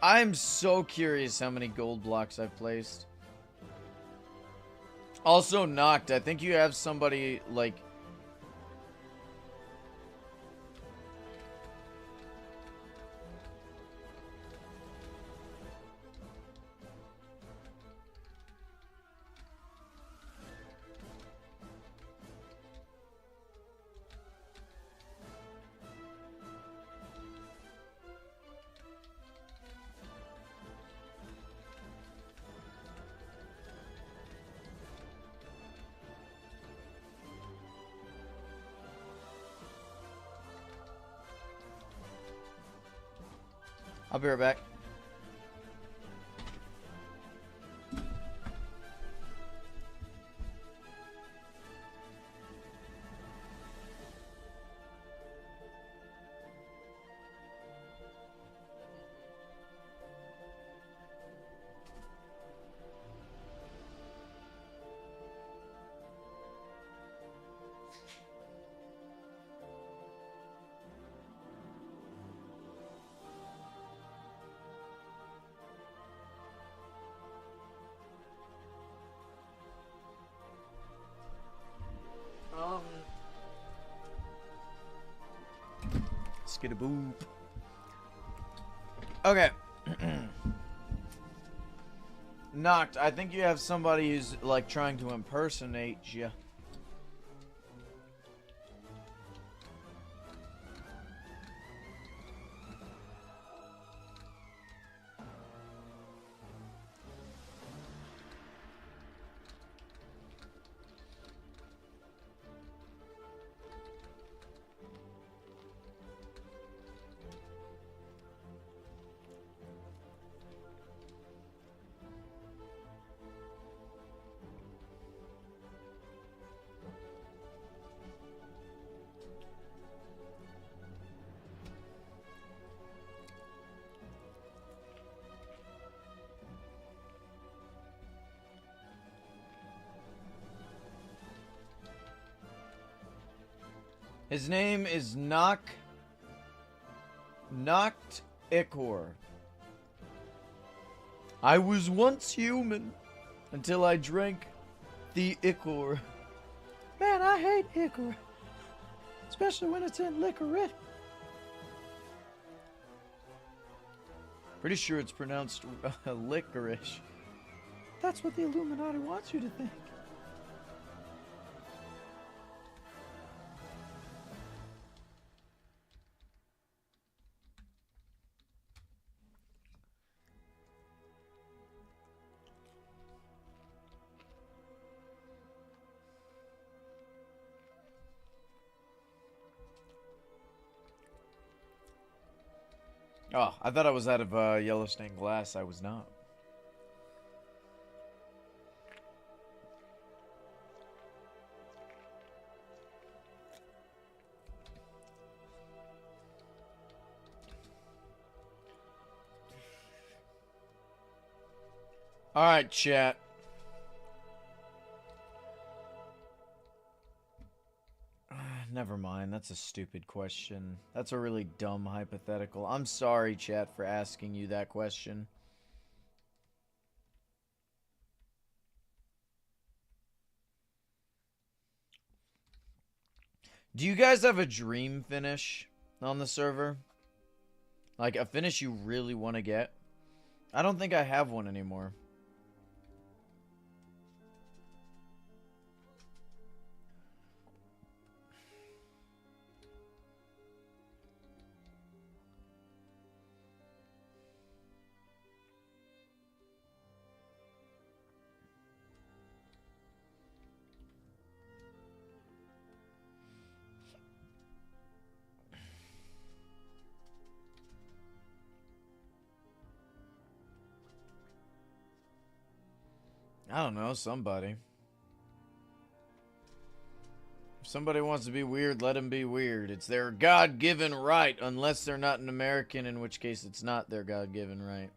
I'm so curious how many gold blocks I've placed. Also, Noct, I think you have somebody, like... I'll be right back. Skidaboo. Okay. Noct, I think you have somebody who's, like, trying to impersonate you. His name is Noct Ichor. I was once human until I drank the Ichor. Man, I hate Ichor. Especially when it's in licorice. Pretty sure it's pronounced licorice. That's what the Illuminati wants you to think. Oh, I thought I was out of yellow stained glass. I was not. Alright, chat. Never mind, that's a stupid question. That's a really dumb hypothetical. I'm sorry, chat, for asking you that question. Do you guys have a dream finish on the server? Like, a finish you really want to get? I don't think I have one anymore. I don't know, somebody. If somebody wants to be weird, let them be weird. It's their God-given right, unless they're not an American, in which case it's not their God-given right.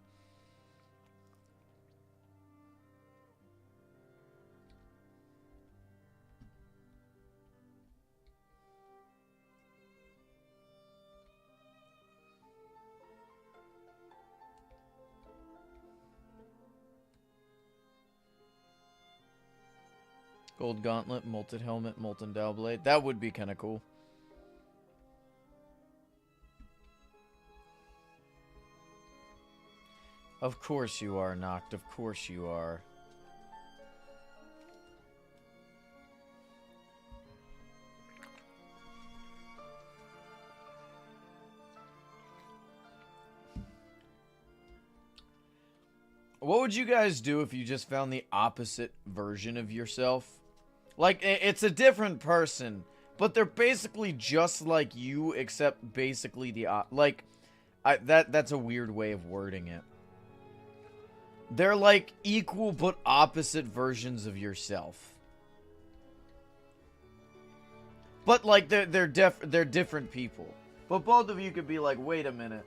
Gold Gauntlet, Molten Helmet, Molten Dowblade. That would be kind of cool. Of course you are, Noct. Of course you are. What would you guys do if you just found the opposite version of yourself? Like, it's a different person, but they're basically just like you, except basically the like, that's a weird way of wording it. They're like equal but opposite versions of yourself. But like they're different people. But both of you could be like, wait a minute.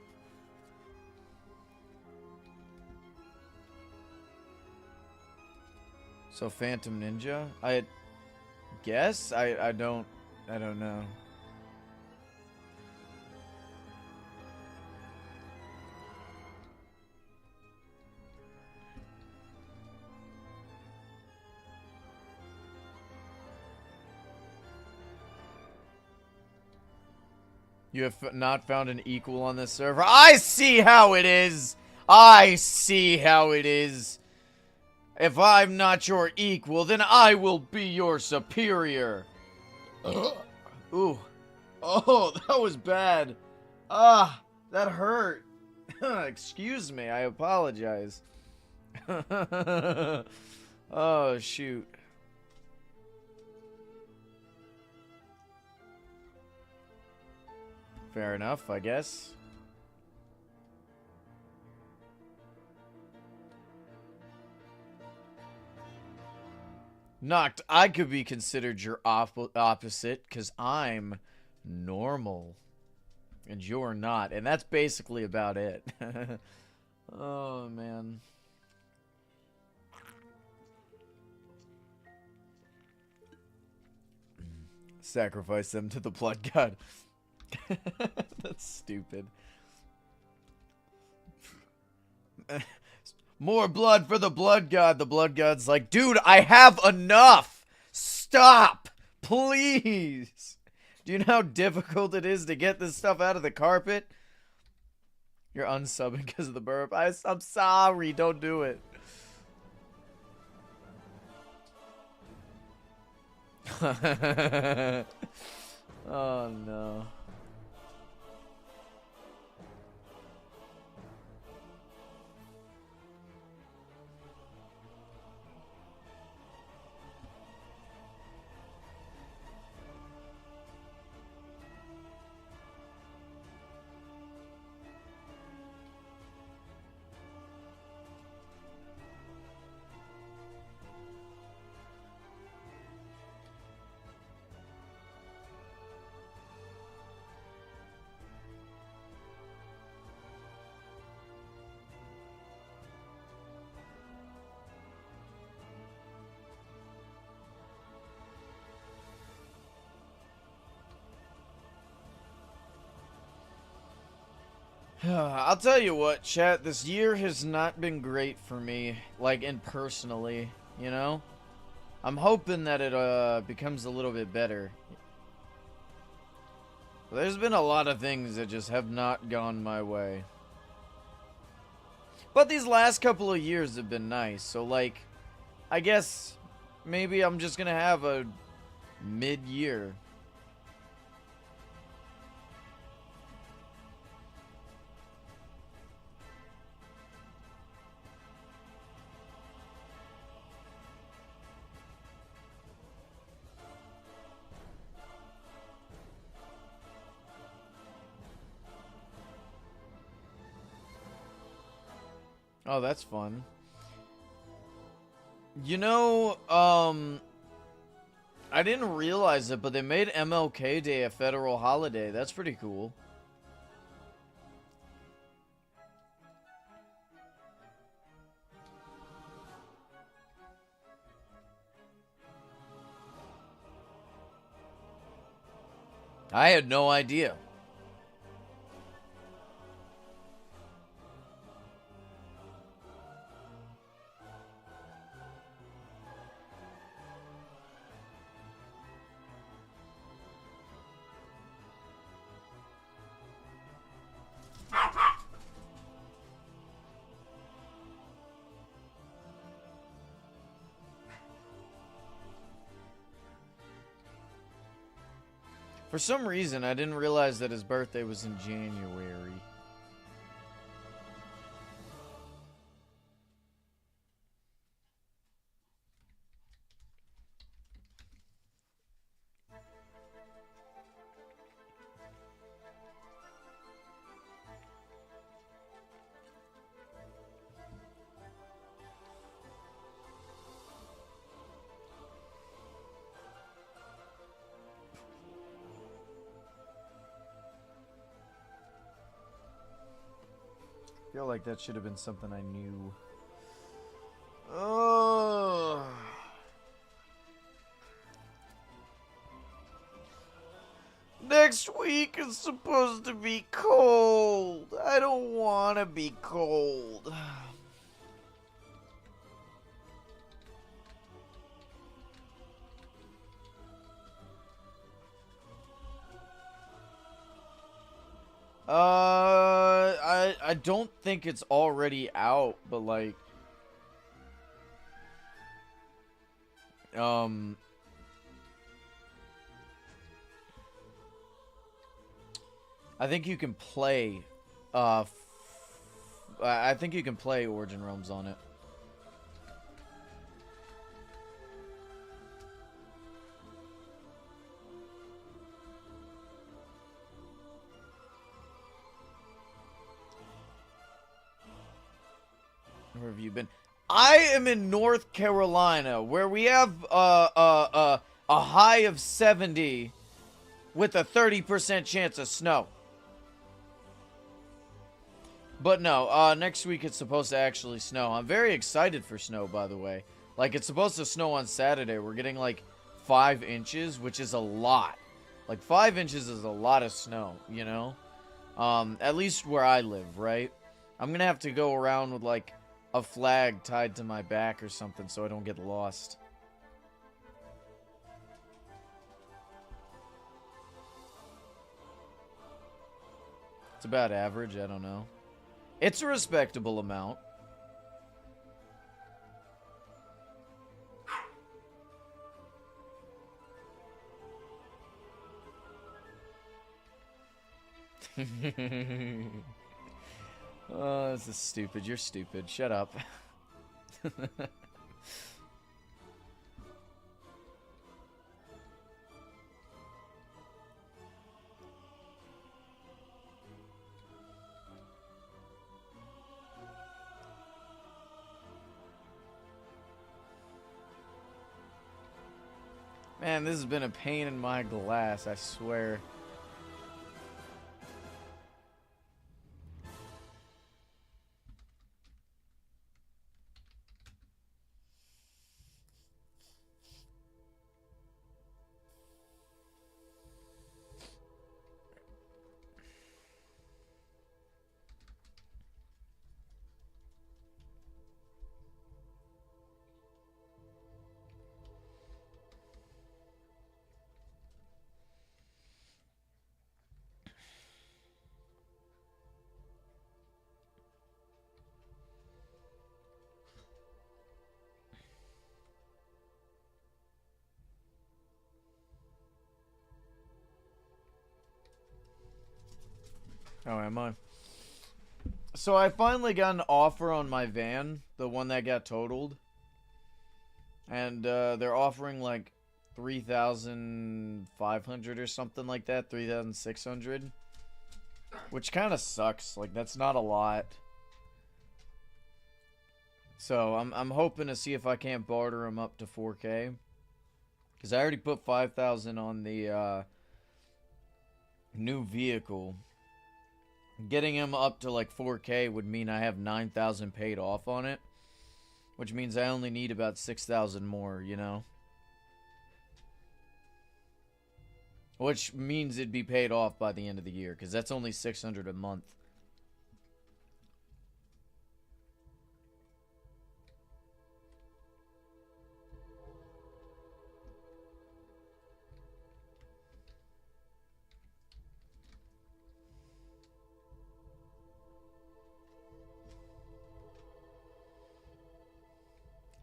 So Phantom Ninja? I guess? I don't know. You have not found an equal on this server? I see how it is! I see how it is! If I'm not your equal, then I will be your superior! Ooh. Oh, that was bad. Ah, that hurt. Excuse me, I apologize. Oh, shoot. Fair enough, I guess. Noct, I could be considered your opposite, because I'm normal. And you're not. And that's basically about it. Oh, man. Sacrifice them to the blood god. That's stupid. More blood for the blood god. The blood god's like, dude, I have enough. Stop, please. Do you know how difficult it is to get this stuff out of the carpet? You're unsubbing because of the burp. I'm sorry. Don't do it. Oh, no. I'll tell you what, chat, this year has not been great for me, like, and personally, you know? I'm hoping that it, becomes a little bit better. There's been a lot of things that just have not gone my way. But these last couple of years have been nice, so, like, I guess maybe I'm just gonna have a mid-year. Oh, that's fun. You know, I didn't realize it, but they made MLK Day a federal holiday. That's pretty cool. I had no idea. For some reason, I didn't realize that his birthday was in January. I feel like that should have been something I knew. Oh. Next week is supposed to be cold. I don't want to be cold. I don't think it's already out, but like, I think you can play, I think you can play Origin Realms on it. Where have you been? I am in North Carolina, where we have a high of 70 with a 30% chance of snow. But no, next week it's supposed to actually snow. I'm very excited for snow, by the way. Like, it's supposed to snow on Saturday. We're getting like 5 inches, which is a lot. Like, 5 inches is a lot of snow, you know? At least where I live, right? I'm gonna have to go around with, like, a flag tied to my back or something so I don't get lost. It's about average, I don't know. It's a respectable amount. Oh, this is stupid. You're stupid. Shut up. Man, this has been a pain in my glass, I swear. Oh, am I? So I finally got an offer on my van, the one that got totaled. And they're offering like 3,500 or something like that, 3,600. Which kind of sucks. Like, that's not a lot. So I'm hoping to see if I can't barter them up to 4K. Because I already put 5,000 on the new vehicle. Getting him up to like 4K would mean I have 9,000 paid off on it. Which means I only need about 6,000 more, you know? Which means it'd be paid off by the end of the year, because that's only 600 a month.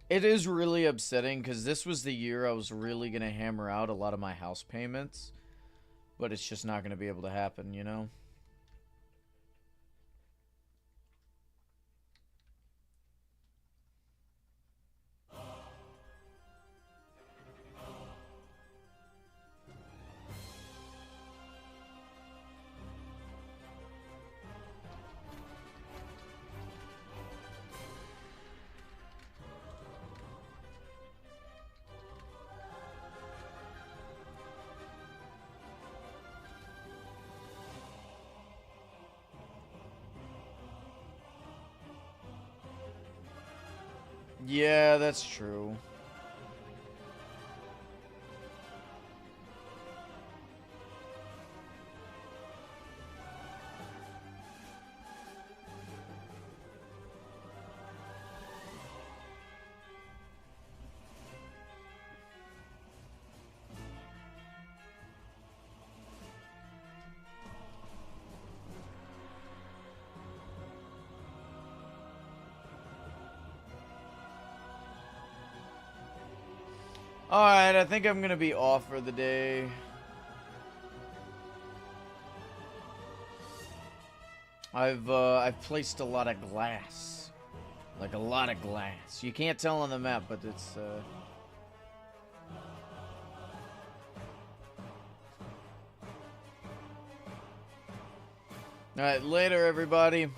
It is really upsetting because this was the year I was really going to hammer out a lot of my house payments. But it's just not going to be able to happen, you know? Yeah, that's true. Alright, I think I'm gonna be off for the day. I've placed a lot of glass. Like a lot of glass. You can't tell on the map, but it's Alright, later everybody.